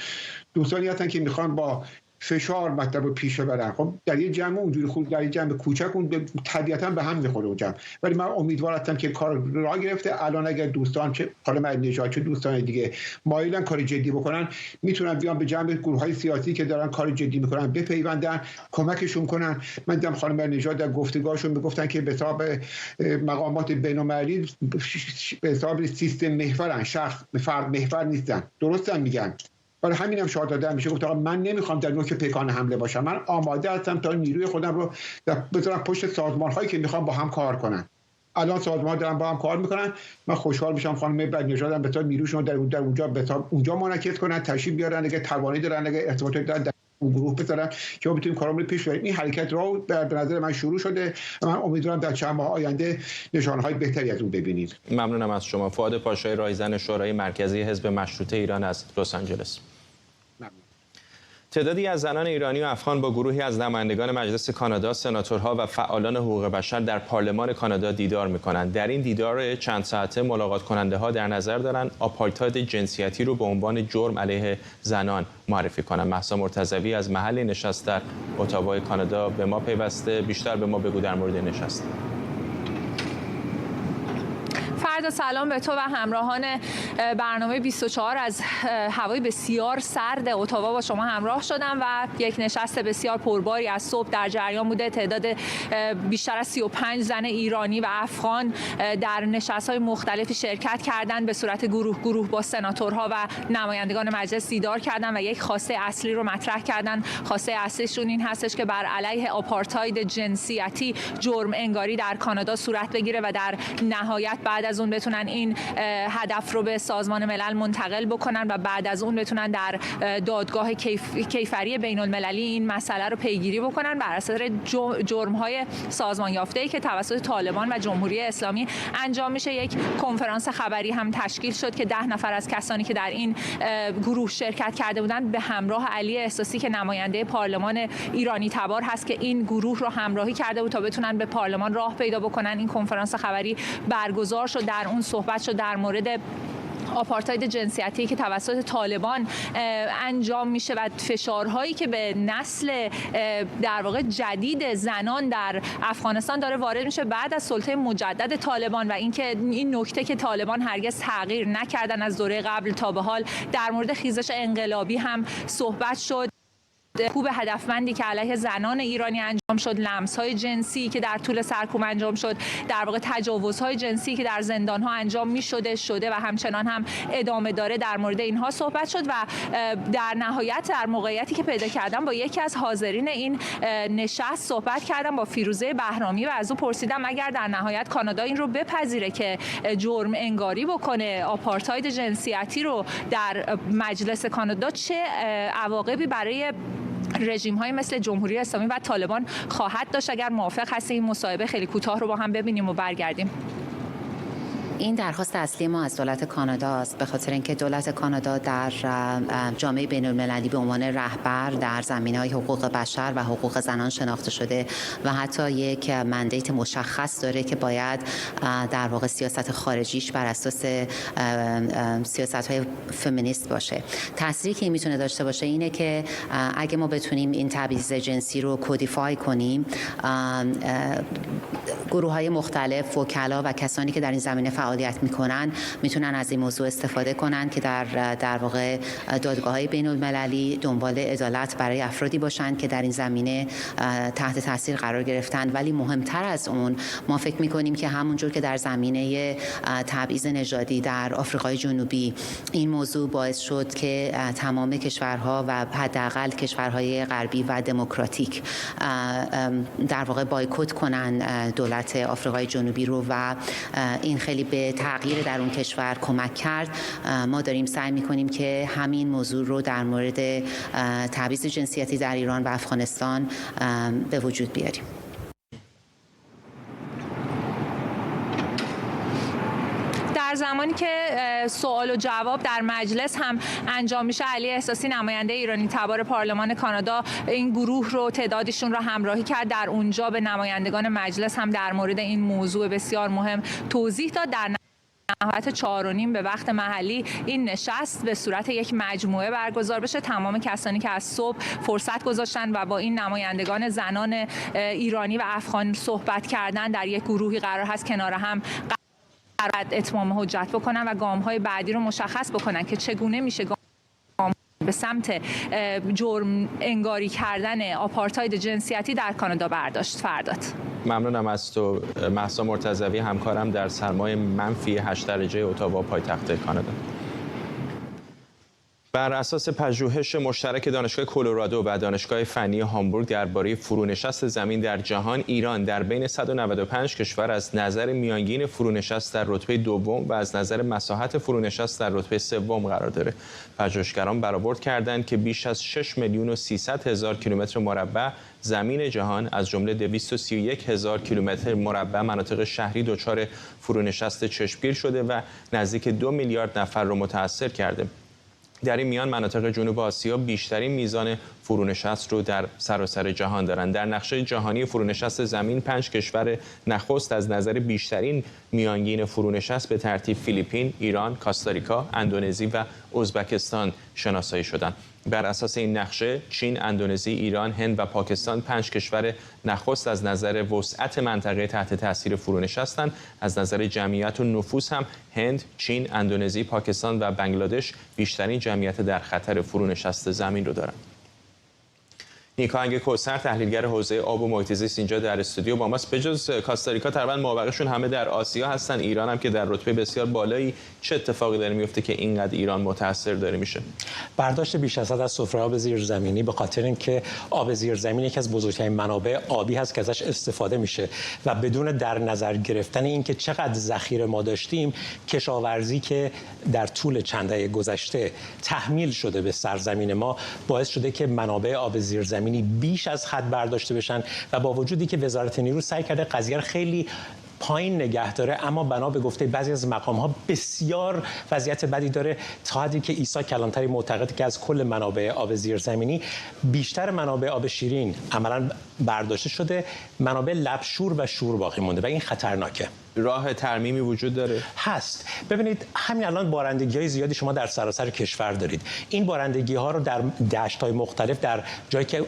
دوستانی هستن که میخوان با فشار مطلب رو پیش ببرن. خب در یه جمع اونجوری خود در یه جمع کوچک اون طبیعتا به هم میخوره اون جمع. ولی من امیدوار هستم که کار راه گرفته. الان اگر دوستان چه خانم علی‌نژاد چه دوستان دیگه مایلن کار جدی بکنن، میتونن بیان به جمع گروه‌های سیاسی که دارن کار جدی میکنن بپیوندن، کمکشون کنن. من دیدم خانم علی‌نژاد در گفتگوهاشون میگفتن که به حساب مقامات بین‌المللی به حساب سیستم محورن، شخص فرد محور نیستن. درستم میگن. برای همینم شاهد دادم میشه گفت آقا من نمیخوام در نوک پیکان حمله باشم، من آماده هستم تا نیروی خودم رو بذارم پشت سازمان‌هایی که میخوام با هم کار کنن. الان سازمان دارن با هم کار میکنن. من خوشحال میشم خانم علی‌نژاد به طور نیروشون در اونجا اونجا منعکس کنن، تشریف بیارن، اگه توانی دارن، اگه ارتباطی دارن، در اون گروه بذارن که ما بتونیم کارامون رو پیش ببریم. این حرکت رو به نظر من شروع شده و من امیدوارم در چند ماه آینده نشانه‌های بهتری از اون ببینیم. ممنونم از شما. فؤاد پاشایی، رایزن شورای مرکزی حزب مشروطه ایران از لس آنجلس. تعدادی از زنان ایرانی و افغان با گروهی از نمایندگان مجلس کانادا، سناتورها و فعالان حقوق بشر در پارلمان کانادا دیدار می‌کنند. در این دیدار چند ساعته ملاقات کننده‌ها در نظر دارند آپارتاید جنسیتی رو به عنوان جرم علیه زنان معرفی کنند. مهسا مرتضوی از محل نشست در اتاوای کانادا به ما پیوسته. بیشتر به ما بگو در مورد نشست. فردا سلام به تو و همراهان برنامه 24. از هوای بسیار سرد اتاوا با شما همراه شدم و یک نشست بسیار پرباری از صبح در جریان بوده. تعداد بیشتر از 35 زن ایرانی و افغان در نشست‌های مختلفی شرکت کردند، به صورت گروه با سناتورها و نمایندگان مجلس دیدار کردند و یک خواسته اصلی رو مطرح کردند. خواسته اصلیشون این هستش که بر علیه آپارتاید جنسیتی جرم انگاری در کانادا صورت بگیره و در نهایت بعد از اون بتونن این هدف رو به سازمان ملل منتقل بکنن و بعد از اون بتونن در دادگاه کیفری بین المللی این مسئله رو پیگیری بکنن بر اساس جرم‌های سازمان یافته‌ای که توسط طالبان و جمهوری اسلامی انجام میشه. یک کنفرانس خبری هم تشکیل شد که 10 نفر از کسانی که در این گروه شرکت کرده بودند به همراه علی احساسی که نماینده پارلمان ایرانی تبار هست که این گروه رو همراهی کرده بود تا بتونن به پارلمان راه پیدا بکنن. این کنفرانس خبری برگزار شد، در اون صحبت شد در مورد آپارتاید جنسیتی که توسط طالبان انجام میشه و فشارهایی که به نسل در واقع جدید زنان در افغانستان داره وارد میشه بعد از سلطه مجدد طالبان و اینکه این نکته که طالبان هرگز تغییر نکردن از دوره قبل تا به حال. در مورد خیزش انقلابی هم صحبت شد، کوب هدفمندی که علیه زنان ایرانی انجام شد، لمس‌های جنسی که در طول سرکوب انجام شد، در واقع تجاوزهای جنسی که در زندان‌ها انجام می‌شده و همچنان هم ادامه داره، در مورد اینها صحبت شد و در نهایت در موقعیتی که پیدا کردم با یکی از حاضرین این نشست صحبت کردم، با فیروزه بهرامی، و از او پرسیدم اگر در نهایت کانادا این رو بپذیره که جرم انگاری بکنه، آپارتاید جنسیتی رو در مجلس کانادا، چه عواقبی برای رژیم‌های مثل جمهوری اسلامی و طالبان خواهد داشت. اگر موافق هستید این مصاحبه خیلی کوتاه رو با هم ببینیم و برگردیم. این درخواست اصلی ما از دولت کانادا است، به خاطر اینکه دولت کانادا در جامعه بین‌المللی به عنوان رهبر در زمینه‌های حقوق بشر و حقوق زنان شناخته شده و حتی یک مندیت مشخص داره که باید در واقع سیاست خارجیش بر اساس سیاست‌های فمینیست باشه. تأثیری که این میتونه داشته باشه اینه که اگه ما بتونیم این تبعیض جنسی رو کدیفای کنیم، گروه‌های مختلف، وکلا و کسانی که در این زمینه فعالیت میکنن میتونن از این موضوع استفاده کنن که در واقع دادگاه‌های بین‌المللی دنبال عدالت برای افرادی باشند که در این زمینه تحت تاثیر قرار گرفتن. ولی مهمتر از اون، ما فکر میکنیم که همونجور که در زمینه تبعیض نژادی در آفریقای جنوبی این موضوع باعث شد که تمام کشورها و حداقل کشورهای غربی و دموکراتیک در واقع بایکوت کنن دولت آفریقای جنوبی رو و این خیلی به تغییر در اون کشور کمک کرد، ما داریم سعی می‌کنیم که همین موضوع رو در مورد تبعیض جنسیتی در ایران و افغانستان به وجود بیاریم. در زمانی که سوال و جواب در مجلس هم انجام میشه، علی احساسی نماینده ایرانی تبار پارلمان کانادا این گروه رو تعدادشون رو همراهی کرد. در اونجا به نمایندگان مجلس هم در مورد این موضوع بسیار مهم توضیح داد. در نهایت 4:30 به وقت محلی این نشست به صورت یک مجموعه برگزار بشه. تمام کسانی که از صبح فرصت گذاشتن و با این نمایندگان زنان ایرانی و افغان صحبت کردن در یک گروهی قرار هست کنار هم اتمام حجت بکنن و گام‌های بعدی رو مشخص بکنن که چگونه میشه به سمت جرم انگاری کردن آپارتاید جنسیتی در کانادا برداشت. فرداد. ممنونم از تو مهسا مرتضوی، همکارم در سرمای -8 درجه اتاوا پایتخت کانادا. بر اساس پژوهش مشترک دانشگاه کلرادو و دانشگاه فنی هامبورگ درباره فرونشست زمین در جهان، ایران در بین 195 کشور از نظر میانگین فرونشست در رتبه دوم و از نظر مساحت فرونشست در رتبه سوم قرار داره. پژوهشگران برآورد کردند که بیش از 6,300,000 کیلومتر مربع زمین جهان از جمله 231,000 کیلومتر مربع مناطق شهری دچار فرونشست چشمگیر شده و نزدیک 2 میلیارد نفر رو متاثر کرده. در این میان مناطق جنوب آسیا بیشترین میزان فرونشست رو در سراسر جهان دارند. در نقشه جهانی فرونشست زمین 5 کشور نخست از نظر بیشترین میانگین فرونشست به ترتیب فیلیپین، ایران، کاستاریکا، اندونزی و ازبکستان شناسایی شدند. بر اساس این نقشه چین، اندونزی، ایران، هند و پاکستان 5 کشور نخست از نظر وسعت منطقه تحت تاثیر فرونشست هستند. از نظر جمعیت و نفوس هم هند، چین، اندونزی، پاکستان و بنگلادش بیشترین جمعیت در خطر فرونشست زمین رو دارند. نیکاهنگ کوثر تحلیلگر حوزه آب و محیط زیست اینجا در استودیو با ماست. بجز کاستاریکا تقریبا مابقیشون همه در آسیا هستن، ایران هم که در رتبه بسیار بالایی. چه اتفاقی داره میفته که اینقدر ایران متاثر داره میشه؟ برداشت بیش از حد از سفره آب زیرزمینی به خاطر اینکه آب زیرزمینی یکی از بزرگترین منابع آبی هست که ازش استفاده میشه و بدون در نظر گرفتن اینکه چقدر ذخیره ما داشتیم، کشاورزی که در طول چند دهه گذشته تحمیل شده به سرزمین ما باعث شده که منابع آب زیرزمینی بیش از حد برداشته بشن و با وجودی که وزارت نیرو سعی کرده قضیه خیلی پایین نگه داره، اما بنا به گفته بعضی از مقام‌ها بسیار وضعیت بدی داره، تا حدی که عیسی کلانتری معتقده که از کل منابع آب زیرزمینی بیشتر منابع آب شیرین عملاً برداشته شده، منابع لبشور و شور باقی مونده و این خطرناکه. راه ترمیمی وجود داره؟ هست. ببینید همین الان بارندگی‌های زیادی شما در سراسر کشور دارید. این بارندگی‌ها رو در دشت‌های مختلف در جایی که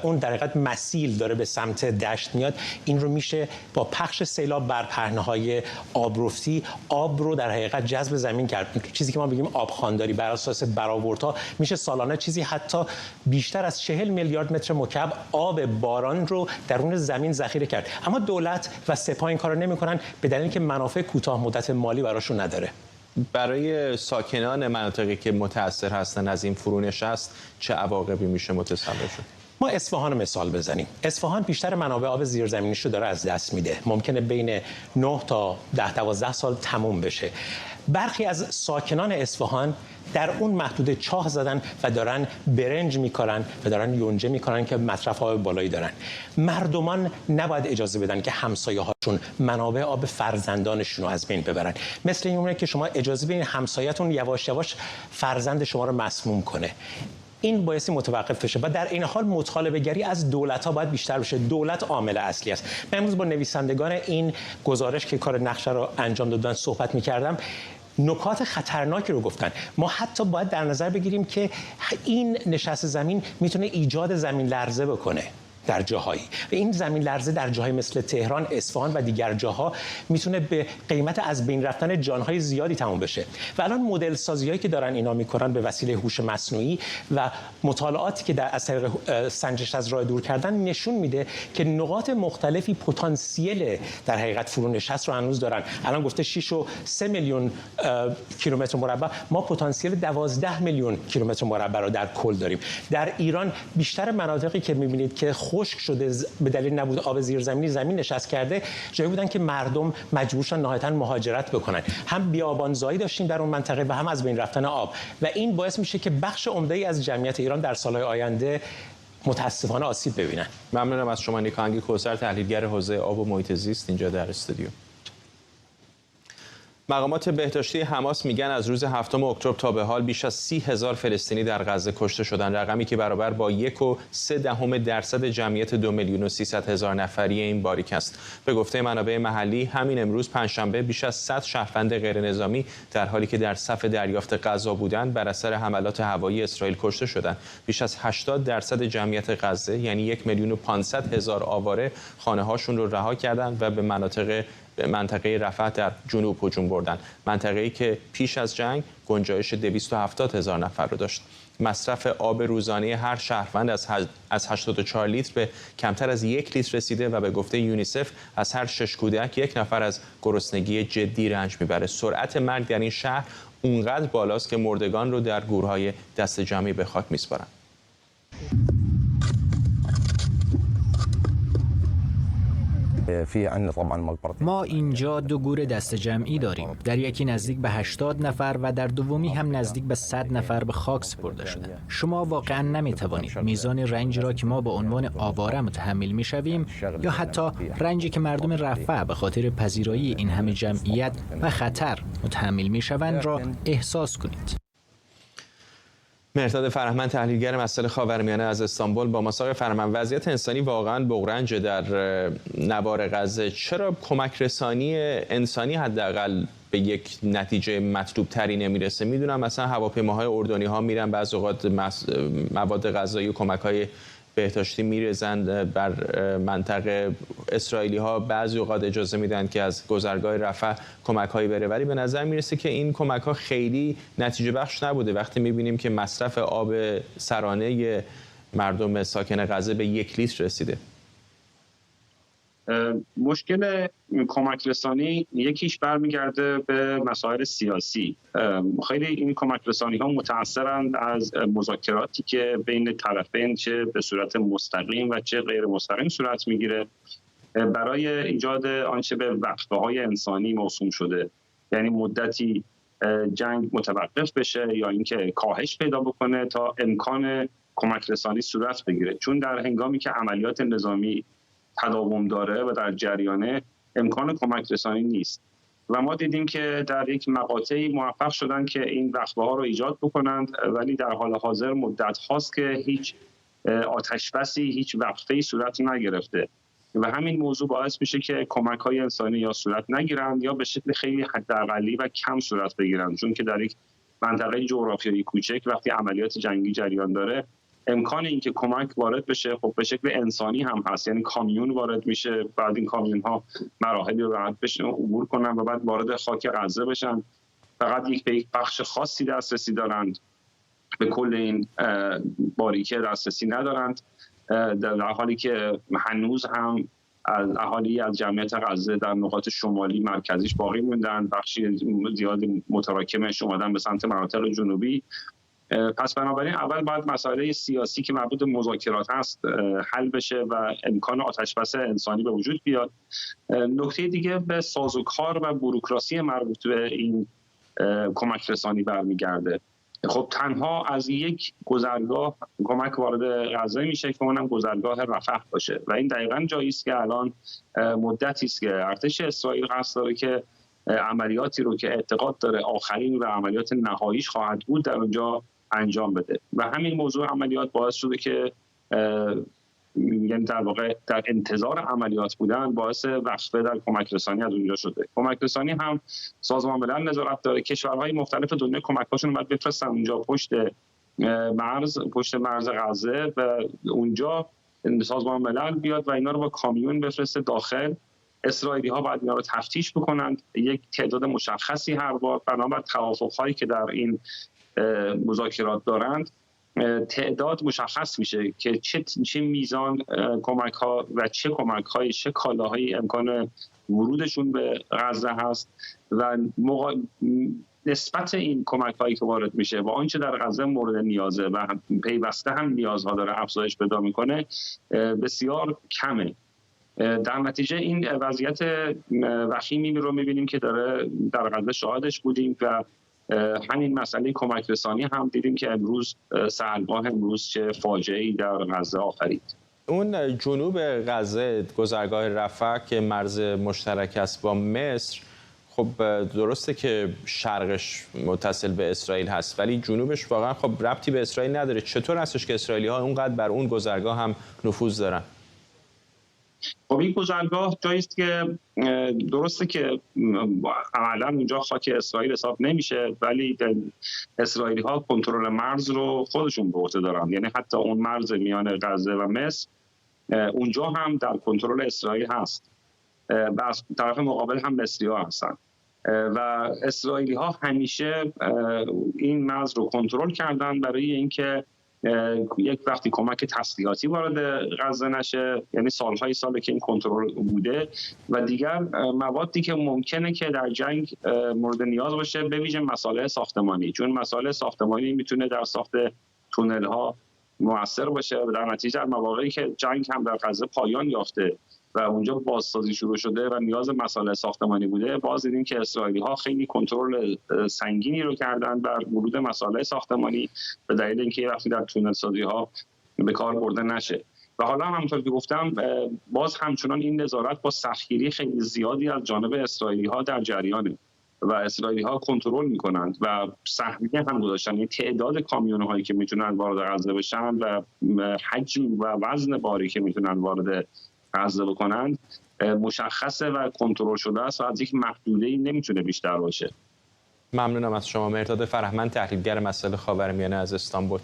اون در حقیقت مسیل داره به سمت دشت میاد، این رو میشه با پخش سیلاب بر پهنه‌های آبرفتی آب رو در حقیقت جذب زمین کرد. چیزی که ما بگیم آبخوانداری بر اساس برآوردها میشه سالانه چیزی حتی بیشتر از 40 میلیارد متر مکعب آب باران رو درون زمین ذخیره کرد. اما دولت و سپاه این کارو نمی‌کنن به دلیل اینکه منافع کوتاه مدت مالی براشون نداره. برای ساکنان مناطقی که متأثر هستن از این فرونشست چه عواقبی میشه متصور شد؟ ما اصفهان مثال بزنیم. اصفهان بیشتر منابع آب زیرزمینیش رو داره از دست میده. ممکنه بین 9 تا 10-12 سال تموم بشه. برخی از ساکنان اصفهان در اون محدوده چاه زدن و دارن برنج میکارن و دارن یونجه میکنن که مصرف آب بالایی دارن. مردمان نباید اجازه بدن که همسایه هاشون منابع آب فرزندانشون رو از بین ببرن. مثل این که شما اجازه بدین همسایه‌تون یواش یواش فرزند شما رو مسموم کنه. این بایستی متوقف بشه و در این حال مطالبه گری از دولت‌ها باید بیشتر بشه. دولت عامل اصلی است. من امروز با نویسندگان این گزارش که کار نقشه رو انجام دادن صحبت می‌کردم. نکات خطرناکی رو گفتن. ما حتی باید در نظر بگیریم که این نشست زمین میتونه ایجاد زمین لرزه بکنه در جاهایی و این زمین لرزه در جاهای مثل تهران، اصفهان و دیگر جاها میتونه به قیمت از بین رفتن جانهای زیادی تموم بشه. و الان مدل سازیایی که دارن اینا میکنن به وسیله هوش مصنوعی و مطالعاتی که از طریق سنجش از راه دور کردن نشون میده که نقاط مختلفی پتانسیل در حقیقت فرونشست رو هنوز دارن. الان گفته 6.3 میلیون کیلومتر مربع، ما پتانسیل 12 میلیون کیلومتر مربع رو در کل داریم. در ایران بیشتر مناطقی که میبینید که خشک شده به دلیل نبود آب زیرزمینی زمین نشست کرده، جایی بودن که مردم مجبور شدن نهایتاً مهاجرت بکنن. هم بیابانزایی داشتیم در اون منطقه و هم از بین رفتن آب و این باعث میشه که بخش عمده‌ای از جمعیت ایران در سالهای آینده متاسفانه آسیب ببینن. ممنونم از شما نیکاهنگ کوثر، تحلیلگر حوزه آب و محیط زیست اینجا در استودیو. مقامات بهداشتی حماس میگن از روز 7 اکتبر تا به حال بیش از 30,000 فلسطینی در غزه کشته شدن، رقمی که برابر با 1.3% جمعیت 2,300,000 نفری این باریک است. به گفته منابع محلی همین امروز پنجشنبه بیش از 100 شهروند غیرنظامی در حالی که در صف دریافت غذا بودند بر اثر حملات هوایی اسرائیل کشته شدند. بیش از 80% جمعیت غزه یعنی 1,500,000 آواره خانه‌هاشون رو رها کردند و به منطقه رفح در جنوب هجوم بردند، منطقه‌ای که پیش از جنگ گنجایش 270,000 نفر رو داشت. مصرف آب روزانه هر شهروند از 84 لیتر به کمتر از 1 لیتر رسیده و به گفته یونیسف از هر 6 کودک 1 نفر از گرسنگی جدی رنج میبره. سرعت مرگ در این شهر اونقدر بالاست که مردگان رو در گورهای دست جمعی به خاک میسپارن. ما اینجا 2 گور دست جمعی داریم. در یکی نزدیک به 80 نفر و در دومی هم نزدیک به 100 نفر به خاک سپرده شده. شما واقعا نمیتوانید میزان رنجی را که ما به عنوان آواره متحمل میشویم یا حتی رنجی که مردم رفح به خاطر پذیرایی این همه جمعیت و خطر متحمل میشوند را احساس کنید. مهرداد فرهمند، تحلیلگر مسائل خاورمیانه از استانبول با ما. آقای فرهمند، وضعیت انسانی واقعا بغرنج در نوار غزه. چرا کمک رسانی انسانی حداقل به به یک نتیجه مطلوب تری نمیرسه. میدونم مثلا هواپیماهای اردنی ها میرن بعضی اوقات مواد غذایی و کمک‌های بهداشتی میرزن بر منطقه. اسرائیلی ها بعضی اوقات اجازه میدن که از گذرگاه رفح کمک‌هایی بره، ولی به نظر میرسه که این کمک‌ها خیلی نتیجه بخش نبوده وقتی میبینیم که مصرف آب سرانه مردم ساکن غزه به 1 لیتر رسیده. مشکل کمک رسانی یکیش برمیگرده به مسائل سیاسی. خیلی این کمک رسانی ها متأثرند از مذاکراتی که بین طرفین چه به صورت مستقیم و چه غیر مستقیم صورت میگیره برای ایجاد آنچه به وقفه های انسانی موسوم شده، یعنی مدتی جنگ متوقف بشه یا اینکه کاهش پیدا بکنه تا امکان کمک رسانی صورت بگیره، چون در هنگامی که عملیات نظامی تداوم داره و در جریانه امکان کمک رسانی نیست و ما دیدیم که در یک مقاطعی موفق شدن که این وقفه ها رو ایجاد بکنند، ولی در حال حاضر مدت هاست که هیچ آتشبسی، هیچ وقفه‌ای صورت نگرفته و همین موضوع باعث میشه که کمک های انسانی یا صورت نگیرند یا به شکل خیلی حداقلی و کم صورت بگیرند، چون که در یک منطقه جغرافیایی کوچک وقتی عملیات جنگی جریان داره امکان اینکه کمک وارد بشه خب به شکل انسانی هم هست، یعنی کامیون وارد میشه، بعد این کامیون ها مراحلی رو رد بشن عبور کنن و بعد وارد خاک غزه بشن. فقط به یک بخش خاصی دسترسی دارند، به کل این باریکه دسترسی ندارند، در حالی که هنوز هم اهالی از جمعیت غزه در نقاط شمالی مرکزیش باقی موندن، بخشی زیاد متراکمش اومدن به سمت مناطق جنوبی. پس بنابراین اول باید مسائل سیاسی که مربوط به مذاکرات هست حل بشه و امکان آتشبس انسانی به وجود بیاد. نکته دیگه به سازوکار و بوروکراسی مربوط به این کمک رسانی برمیگرده. خب تنها از یک گذرگاه کمک وارد غزه میشه که اونم گذرگاه رفح باشه و این دقیقاً جایی است که الان مدتی است که ارتش اسرائیل قصد داره که عملیاتی رو که اعتقاد داره آخرین و عملیات نهاییش خواهد بود در اونجا انجام بده و همین موضوع عملیات باعث شده که یعنی در واقع در انتظار عملیات بودن باعث وقفه در کمک رسانی از اونجا شده. کمک رسانی هم سازمان ملل نظارت داره، کشورهای مختلف دنیا کمک‌هاشون رو باید بفرستن اونجا پشت مرز غزه و اونجا سازمان ملل بیاد و اینا رو با کامیون بفرسته داخل. اسرائیلی ها باید اینا رو تفتیش بکنند، یک تعداد مشخصی هر بار بنابر توافق‌هایی که در این مذاکرات دارند تعداد مشخص میشه که چه میزان کمک ها و چه کمک های چه کالاهایی امکان ورودشون به غزه هست و نسبت این کمک هایی که وارد میشه و آنچه در غزه مورد نیازه و پیوسته هم نیازها داره افزایش پیدا میکنه بسیار کمه. در نتیجه این وضعیت وخیمی رو میبینیم که داره در غزه شاهدش بودیم و همین مسئله کمک رسانی هم دیدیم که امروز سحرگاه امروز چه فاجعه‌ای در غزه آفرید. اون جنوب غزه گذرگاه رفح که مرز مشترک است با مصر، خب درسته که شرقش متصل به اسرائیل هست ولی جنوبش واقعا خب ربطی به اسرائیل نداره. چطور هستش که اسرائیلی ها اونقدر بر اون گذرگاه هم نفوذ دارن؟ خب این گذرگاه جایی است که درسته که عملا اونجا خاک اسرائیل حساب نمیشه ولی اسرائیلی ها کنترل مرز رو خودشون به عهده دارن، یعنی حتی اون مرز میان غزه و مصر اونجا هم در کنترل اسرائیل هست و از طرف مقابل هم مصری ها هستن و اسرائیلی ها همیشه این مرز رو کنترل کردن برای اینکه یک وقتی کمک تسلیحاتی وارد غزه نشه، یعنی سالهای ساله که این کنترل بوده و دیگر موادی که ممکنه که در جنگ مورد نیاز باشه، به ویژه مسائل ساختمانی، چون مسائل ساختمانی میتونه در ساخت تونل ها مؤثر باشه و در نتیجه در مواقعی که جنگ هم در غزه پایان یافته و اونجا بازسازی شروع شده و نیاز مسائل ساختمانی بوده، باز دیدیم که اسرائیلی ها خیلی کنترل سنگینی رو کردن بر ورود مسائل ساختمانی به دلیل اینکه وقتی در تونل سازی ها به کار برده نشه. و حالا همونطور که گفتم باز همچنان این نظارت با سختگیری خیلی زیادی از جانب اسرائیلی ها در جریانه و اسرائیلی ها کنترل میکنند و سهمیه هم گذاشتن، یعنی تعداد کامیون هایی که میتونن وارد غزه بشن و حجم و وزن باری که میتونن وارد غزه بکنند مشخصه و کنترل شده است و از یک محدوده‌ای نمیتونه بیشتر باشه. ممنونم از شما. مهرداد فرهمند، تحلیلگر مسائل خاورمیانه از استانبول.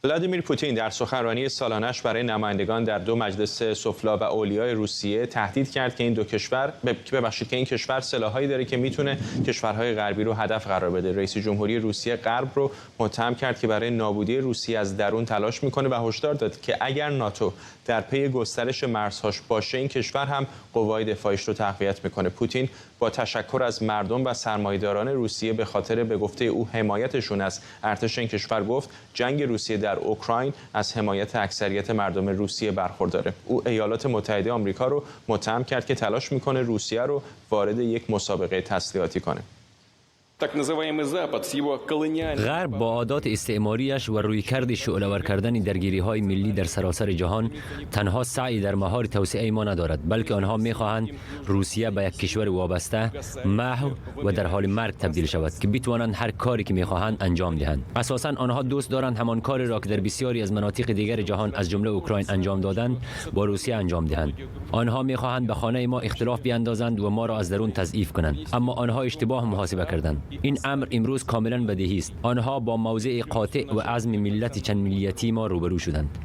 ولادیمیر پوتین در سخنرانی سالانه‌اش برای نمایندگان در 2 مجلس سفلا و اولیای روسیه تهدید کرد که این کشور سلاحایی داره که میتونه کشورهای غربی رو هدف قرار بده. رئیس جمهوری روسیه غرب رو متهم کرد که برای نابودی روسیه از درون تلاش میکنه و هشدار داد که اگر ناتو در پی گسترش مرزهاش باشه، این کشور هم قوای دفاعیش رو تقویت میکنه. پوتین با تشکر از مردم و سرمایه‌داران روسیه به خاطر به گفته او حمایتشون از ارتش این کشور گفت جنگ روسیه در اوکراین از حمایت اکثریت مردم روسیه برخورداره. او ایالات متحده آمریکا رو متهم کرد که تلاش میکنه روسیه رو وارد یک مسابقه تسلیحاتی کنه. غرب با عادات استعماریش و رویکرد شعله‌ور کردن درگیری‌های ملی در سراسر جهان تنها سعی در مهار توسعه ما ندارد، بلکه آنها می‌خواهند روسیه به یک کشور وابسته، محو و در حال مرگ تبدیل شود که بتوانند هر کاری که می‌خواهند انجام دهند. اساساً آنها دوست دارند همان کاری را که در بسیاری از مناطق دیگر جهان از جمله اوکراین انجام دادند با روسیه انجام دهند. آنها می‌خواهند به خانه ما اختلاف بیاندازند و ما را از درون تضعیف کنند، اما آنها اشتباه محاسبه کردند. این امر امروز کاملا بدیهی است. آنها با موضع قاطع و عزم ملت چند ملیتی ما روبرو شدند.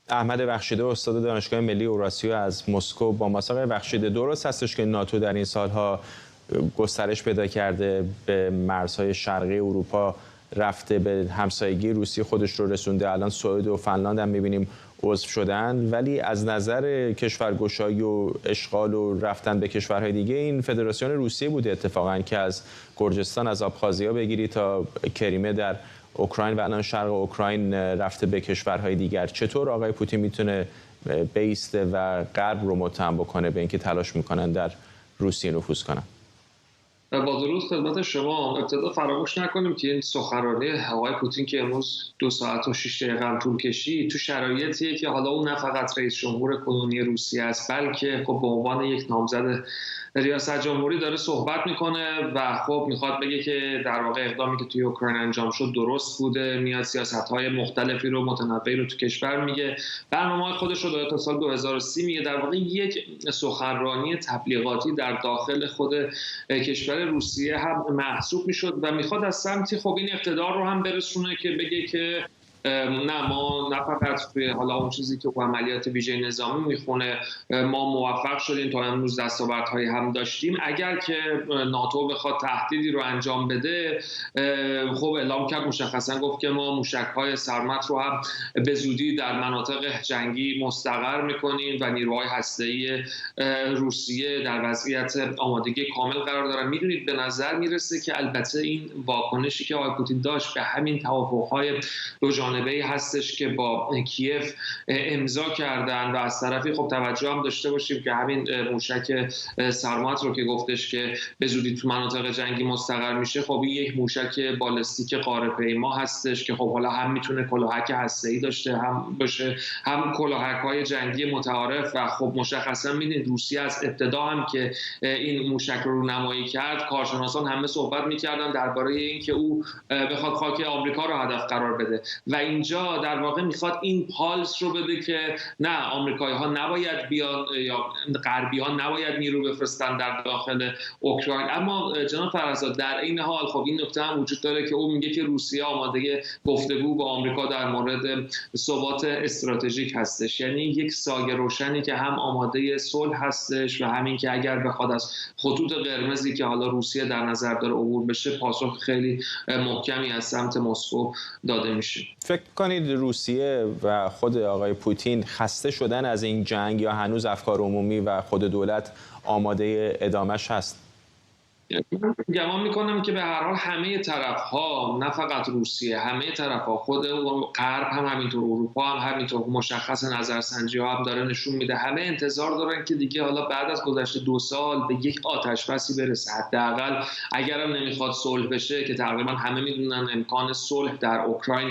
احمد بخشیده، استاد دانشگاه ملی اوراسیا از مسکو با ما. آقای بخشیده، درست هستش که ناتو در این سالها گسترش پیدا کرده، به مرزهای شرقی اروپا رفته، به همسایگی روسیه خودش رو رسونده، الان سوئد و فنلاند هم می‌بینیم عضو شدن، ولی از نظر کشورگشایی و اشغال و رفتن به کشورهای دیگه این فدراسیون روسیه بوده اتفاقا که از گرجستان، از آبخازیا بگیری تا کریمه در اوکراین و الان شرق اوکراین رفته به کشورهای دیگر. چطور آقای پوتین میتونه بیسته و غرب رو متهم بکنه به اینکه تلاش میکنن در روسیه نفوذ کنن؟ با درود خدمت شما. ابتدا فراموش نکنیم که این سخنرانی آقای پوتین که امروز 2 ساعت و 6 دقیقه طول کشید تو شرایطیه که حالا اون نه فقط رئیس جمهور کنونی روسیه است، بلکه خب به عنوان یک نامزد ریاست جمهوری داره صحبت میکنه و خب میخواد بگه که در واقع اقدامی که توی اوکراین انجام شد درست بوده، میاد سیاست‌های مختلفی رو متنوعی رو تو کشور میگه، برنامه‌های خودش رو داره تا سال 2030 میگه. در واقع یک سخنرانی تبلیغاتی در داخل خود کشور روسیه هم محسوب میشد و میخواد از سمتی خب این اقتدار رو هم برسونه که بگه که نه، ما نه فقط حالا اون چیزی که عملیات ویژه نظامی میخونه ما موفق شدیم تا امروز دستاوردهایی هم داشتیم، اگر که ناتو بخواد تهدیدی رو انجام بده خب اعلام کرد، مشخصا گفت که ما موشک‌های سرمت رو هم به زودی در مناطق جنگی مستقر میکنیم و نیروهای هسته‌ای روسیه در وضعیت آمادگی کامل قرار دارن. میدونید به نظر میرسه که البته این واکنشی که آقای پوتین داشت به همین توافق‌های دو جانبه‌ای هستش که با کیف امضا کردن و از طرفی خب توجه هم داشته باشیم که همین موشک سرمت رو که گفتش که به زودی تو مناطق جنگی مستقر میشه، خب این یک موشک بالستیک قاره‌پیما هستش که خب حالا هم میتونه کلاهک هسته‌ای داشته هم باشه، هم کلاهک‌های جنگی متعارف و خب مشخصا می‌بینید روسیه از ابتدا هم که این موشک رو نمایی کرد، کارشناسان همه صحبت می‌کردن درباره اینکه او بخواد خاک آمریکا رو هدف قرار بده و اینجا در واقع میخواد این پالس رو بده که نه، آمریکایی‌ها نباید بیان یا غربی‌ها نباید نیرو بفرستن در داخل اوکراین. اما جناب فرزاد در این حال خب این نکته هم وجود داره که او میگه که روسیه آماده گفتگو با آمریکا در مورد ثبات استراتژیک هستش، یعنی یک سایه روشنی که هم آماده صلح هستش و همین که اگر بخواد از خطوط قرمزی که حالا روسیه در نظر داره عبور بشه، پاسخ خیلی محکمی از سمت مسکو داده میشه. فکر کنید روسیه و خود آقای پوتین خسته شدن از این جنگ یا هنوز افکار عمومی و خود دولت آماده ادامهش هست؟ من گمان میکنم که به هر حال همه طرف‌ها، نه فقط روسیه، همه طرف‌ها، خود غرب هم همینطور، اروپا هم همینطور، مشخص نظرسنجی‌ها هم داره نشون میده همه انتظار دارن که دیگه حالا بعد از گذشت 2 سال به یک آتش‌بسی برسه. حداقل اگرم نمیخواد صلح بشه که تقریبا همه میدونن امکان صلح در اوکراین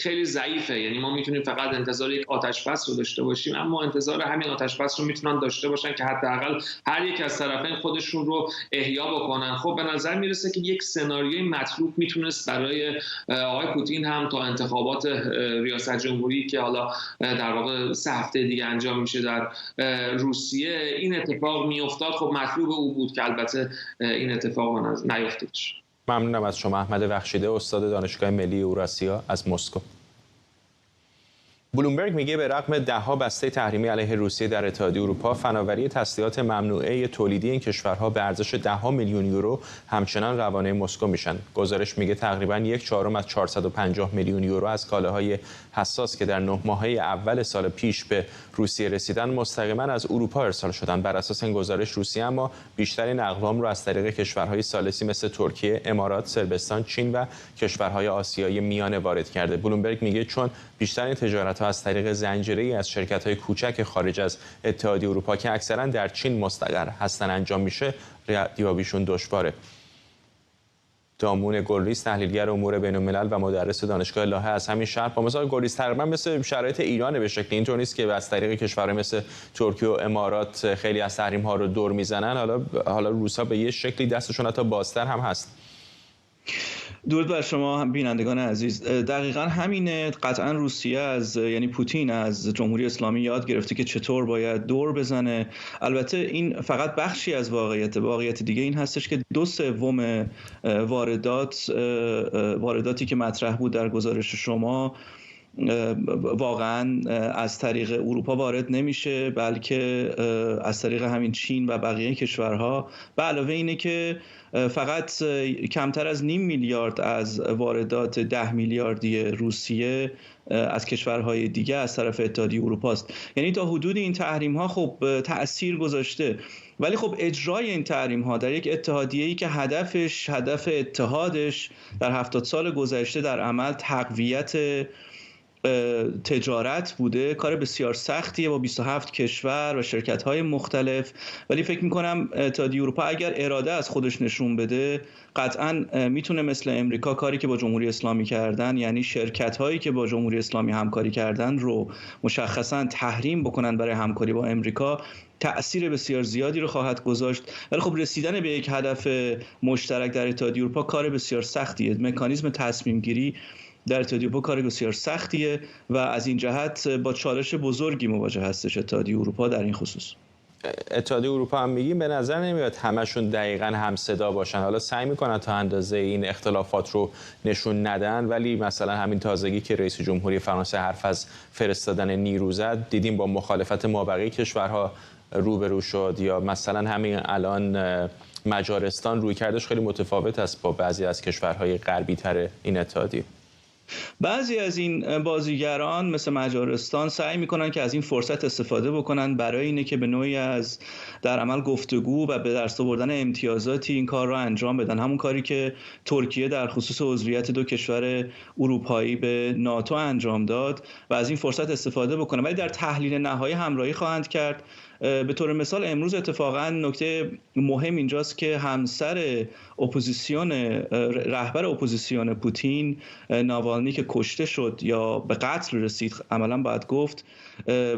خیلی ضعیفه، یعنی ما میتونیم فقط انتظار یک آتش‌بس رو داشته باشیم، اما انتظار همین آتش‌بس رو میتونن داشته باشن که حداقل هر یک از طرفین خودشون رو رو احیا بکنن. خب به نظر میرسه که یک سناریوی مطلوب میتونست برای آقای پوتین هم تا انتخابات ریاست جمهوری که حالا در واقع 3 هفته دیگه انجام میشه در روسیه این اتفاق میافتاد. خب مطلوب او بود که البته این اتفاق نیفتاد. ممنونم از شما احمد بخشیده، استاد دانشگاه ملی اوراسیا از مسکو. بلومبرگ میگه به رغم ده‌ها بسته تحریمی علیه روسیه در اتحادیه اروپا، فناوری تسلیحات ممنوعه تولیدی این کشورها به ارزش 10 میلیون یورو همچنان روانه مسکو میشن. گزارش میگه تقریباً 1/4 از 450 میلیون یورو از کالاهای حساس که در 9 ماهه اول سال پیش به روسیه رسیدن مستقیما از اروپا ارسال شدن. بر اساس این گزارش روسیه اما بیشترین اقوام رو از طریق کشورهای ثالثی مثل ترکیه، امارات، صربستان، چین و کشورهای آسیای میانه وارد کرده. بلومبرگ میگه چون بیشترین تجارت‌ها از طریق زنجیره‌ای از شرکت‌های کوچک خارج از اتحادیه اروپا که اکثراً در چین مستقر هستن انجام میشه، ردیابیشون دشواره. دامون گلریز تحلیلگر امور بین‌الملل و مدرس دانشگاه لاهه از همین شهر با مثال گلریز تقریبا مثل شرایط ایران به شکلی اینطور نیست که از طریق کشورهای مثل ترکیه و امارات خیلی از تحریم‌ها رو دور میزنن. حالا روس‌ها به یه شکلی دستشون حتی بازتر هم هست. درود بر شما بینندگان عزیز. دقیقاً همینه. قطعاً روسیه یعنی پوتین از جمهوری اسلامی یاد گرفته که چطور باید دور بزنه. البته این فقط بخشی از واقعیت دیگه این هستش که 2/3 وارداتی که مطرح بود در گزارش شما واقعا از طریق اروپا وارد نمیشه، بلکه از طریق همین چین و بقیه کشورها. به علاوه اینه که فقط کمتر از 0.5 میلیارد از واردات 10 میلیاردی روسیه از کشورهای دیگه از طرف اتحادیه اروپا است. یعنی تا حدود این تحریم ها خب تأثیر گذاشته، ولی خب اجرای این تحریم ها در یک اتحادیه‌ای که هدف اتحادش در 70 سال گذشته در عمل تقویت تجارت بوده، کار بسیار سختیه با 27 کشور و شرکت‌های مختلف. ولی فکر می‌کنم اتحادیه اروپا اگر اراده از خودش نشون بده قطعاً میتونه مثل امریکا کاری که با جمهوری اسلامی کردن، یعنی شرکت‌هایی که با جمهوری اسلامی همکاری کردن رو مشخصاً تحریم بکنن برای همکاری با امریکا، تأثیر بسیار زیادی رو خواهد گذاشت. ولی خب رسیدن به یک هدف مشترک در اتحادیه اروپا کار بسیار سختیه. مکانیزم تصمیم گیری در اتحادیه اروپا کار بسیار سختیه و از این جهت با چالش بزرگی مواجه هستش اتحادیه اروپا در این خصوص. اتحادیه اروپا هم میگیم به نظر نمیاد همشون دقیقاً هم صدا باشن. حالا سعی میکنن تا اندازه این اختلافات رو نشون ندن، ولی مثلا همین تازگی که رئیس جمهوری فرانسه حرف از فرستادن نیرو زد دیدیم با مخالفت مابقی کشورها روبرو شد، یا مثلا همین الان مجارستان رویکردش خیلی متفاوت است با بعضی از کشورهای غربی تر این اتحادیه. بعضی از این بازیگران مثل مجارستان سعی میکنن که از این فرصت استفاده بکنن برای اینه که به نوعی از در عمل گفتگو و به دست آوردن امتیازاتی این کار رو انجام بدن. همون کاری که ترکیه در خصوص عضویت 2 کشور اروپایی به ناتو انجام داد و از این فرصت استفاده بکنن، ولی در تحلیل نهایی همراهی خواهند کرد. به طور مثال امروز اتفاقا نکته مهم اینجاست که همسر رهبر اپوزیسیون پوتین، ناوالنی، که کشته شد یا به قتل رسید عملا باید گفت،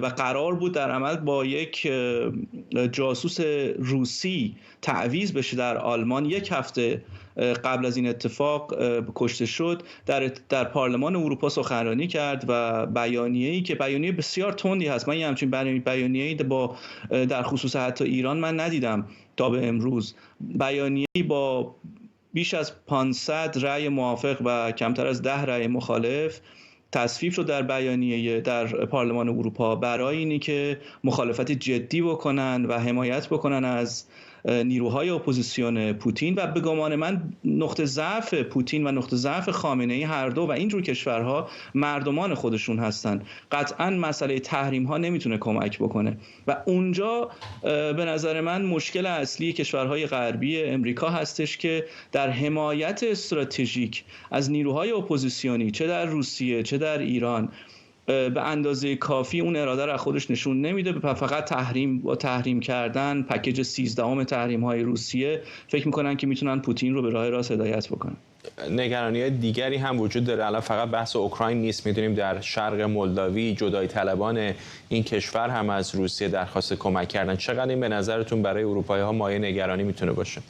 و قرار بود در عمل با یک جاسوس روسی تعویض بشه در آلمان. 1 هفته قبل از این اتفاق کشته شد. در پارلمان اروپا سخنرانی کرد و بیانیه‌ای که بیانیه بسیار تندی هست، من همچین بیانیه‌ای در خصوص حتی ایران من ندیدم تا به امروز. بیانیه‌ای با بیش از 500 رأی موافق و کمتر از 10 رأی مخالف تصویب شد در بیانیه در پارلمان اروپا برای اینی که مخالفت جدی بکنن و حمایت بکنن از نیروهای اپوزیسیون پوتین. و به گمان من نقطه ضعف پوتین و نقطه ضعف خامنه‌ای هر دو و اینجور کشورها مردمان خودشون هستن. قطعاً مسئله تحریم ها نمیتونه کمک بکنه و اونجا به نظر من مشکل اصلی کشورهای غربی امریکا هستش که در حمایت استراتژیک از نیروهای اپوزیسیونی چه در روسیه چه در ایران به اندازه کافی اون اراده را خودش نشون نمیده و فقط تحریم کردن پکیج 13 تحریم‌های روسیه فکر میکنن که میتونن پوتین رو به راه راست هدایت بکنن. نگرانی دیگری هم وجود داره. الان فقط بحث اوکراین نیست، میدونیم در شرق مولداوی جدایی طلبان این کشور هم از روسیه درخواست کمک کردن. چقدر این به نظرتون برای اروپایی‌ها مایه نگرانی میتونه باشه؟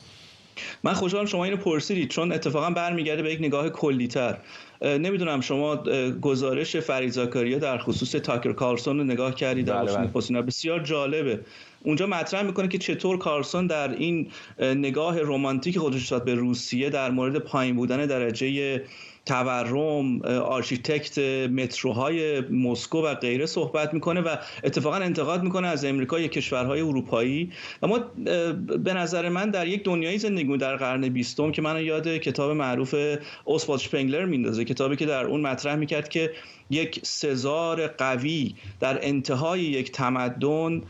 من خوشحالم شما اینو پرسیدید، چون اتفاقا برمیگرده به یک نگاه کلی‌تر. نمیدونم شما گزارش فرید زاکریا در خصوص تاکر کارلسون رو نگاه کردید در واشنگتن پست؟ بسیار جالبه. اونجا مطرح میکنه که چطور کارلسون در این نگاه رمانتیک خودش به روسیه در مورد پایین بودن درجه تورم، آرشیتکت متروهای مسکو و غیره صحبت میکنه و اتفاقا انتقاد میکنه از امریکا یا کشورهای اروپایی. و ما به نظر من در یک دنیایی زندگی می‌کنیم در قرن 20 که منو یاد کتاب معروف اوسوالد شپنگلر میندازه، کتابی که در اون مطرح میکرد که یک سزار قوی در انتهای یک تمدن،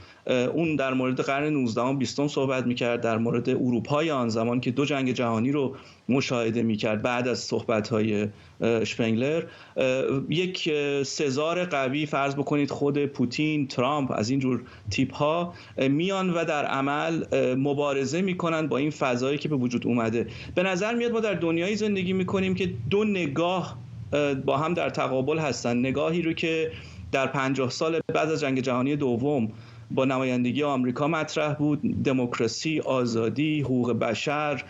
اون در مورد قرن 19 و 20 صحبت میکرد، در مورد اروپای آن زمان که 2 جنگ جهانی رو مشاهده میکرد بعد از صحبت‌های شپنگلر. یک سزار قوی، فرض بکنید خود پوتین، ترامپ، از اینجور تیپ ها میان و در عمل مبارزه میکنن با این فضایی که به وجود اومده. به نظر میاد ما در دنیایی زندگی میکنیم که 2 نگاه با هم در تقابل هستن. نگاهی رو که در 50 سال بعد از جنگ جهانی دوم با نمایندگی آمریکا مطرح بود، دموکراسی، آزادی، حقوق بشر،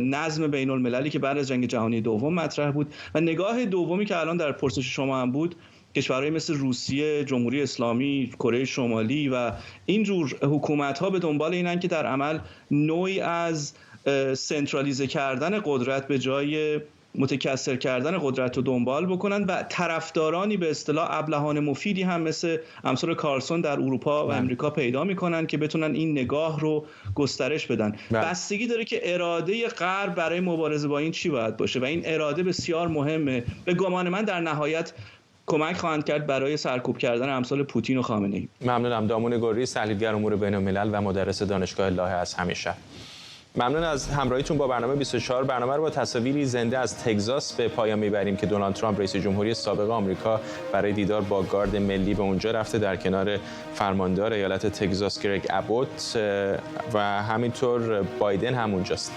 نظم بین المللی که بعد از جنگ جهانی دوم مطرح بود، و نگاه دومی که الان در پرسش شما هم بود، کشورهای مثل روسیه، جمهوری اسلامی، کره شمالی و اینجور حکومت‌ها به دنبال اینن که در عمل نوعی از سنترالیزه کردن قدرت به جای متکثر کردن قدرت رو دنبال بکنن و طرفدارانی به اصطلاح ابلهان مفیدی هم مثل امثال کارلسون در اروپا و امریکا پیدا میکنن که بتونن این نگاه رو گسترش بدن. بستگی داره که اراده غرب برای مبارزه با این چی باید باشه و این اراده بسیار مهمه. به گمان من در نهایت کمک خواهند کرد برای سرکوب کردن امثال پوتین و خامنه‌ای. ممنونم. دامون گریز، تحلیلگر امور بین‌الملل و مدرس دانشگاه لاهه از همیشه. ممنون از همراهیتون با برنامه 24. برنامه رو با تصاویری زنده از تگزاس به پایان میبریم که دونالد ترامپ رئیس جمهوری سابق آمریکا برای دیدار با گارد ملی به اونجا رفته، در کنار فرماندار ایالت تگزاس گرگ ابوت و همینطور بایدن هم اونجاست.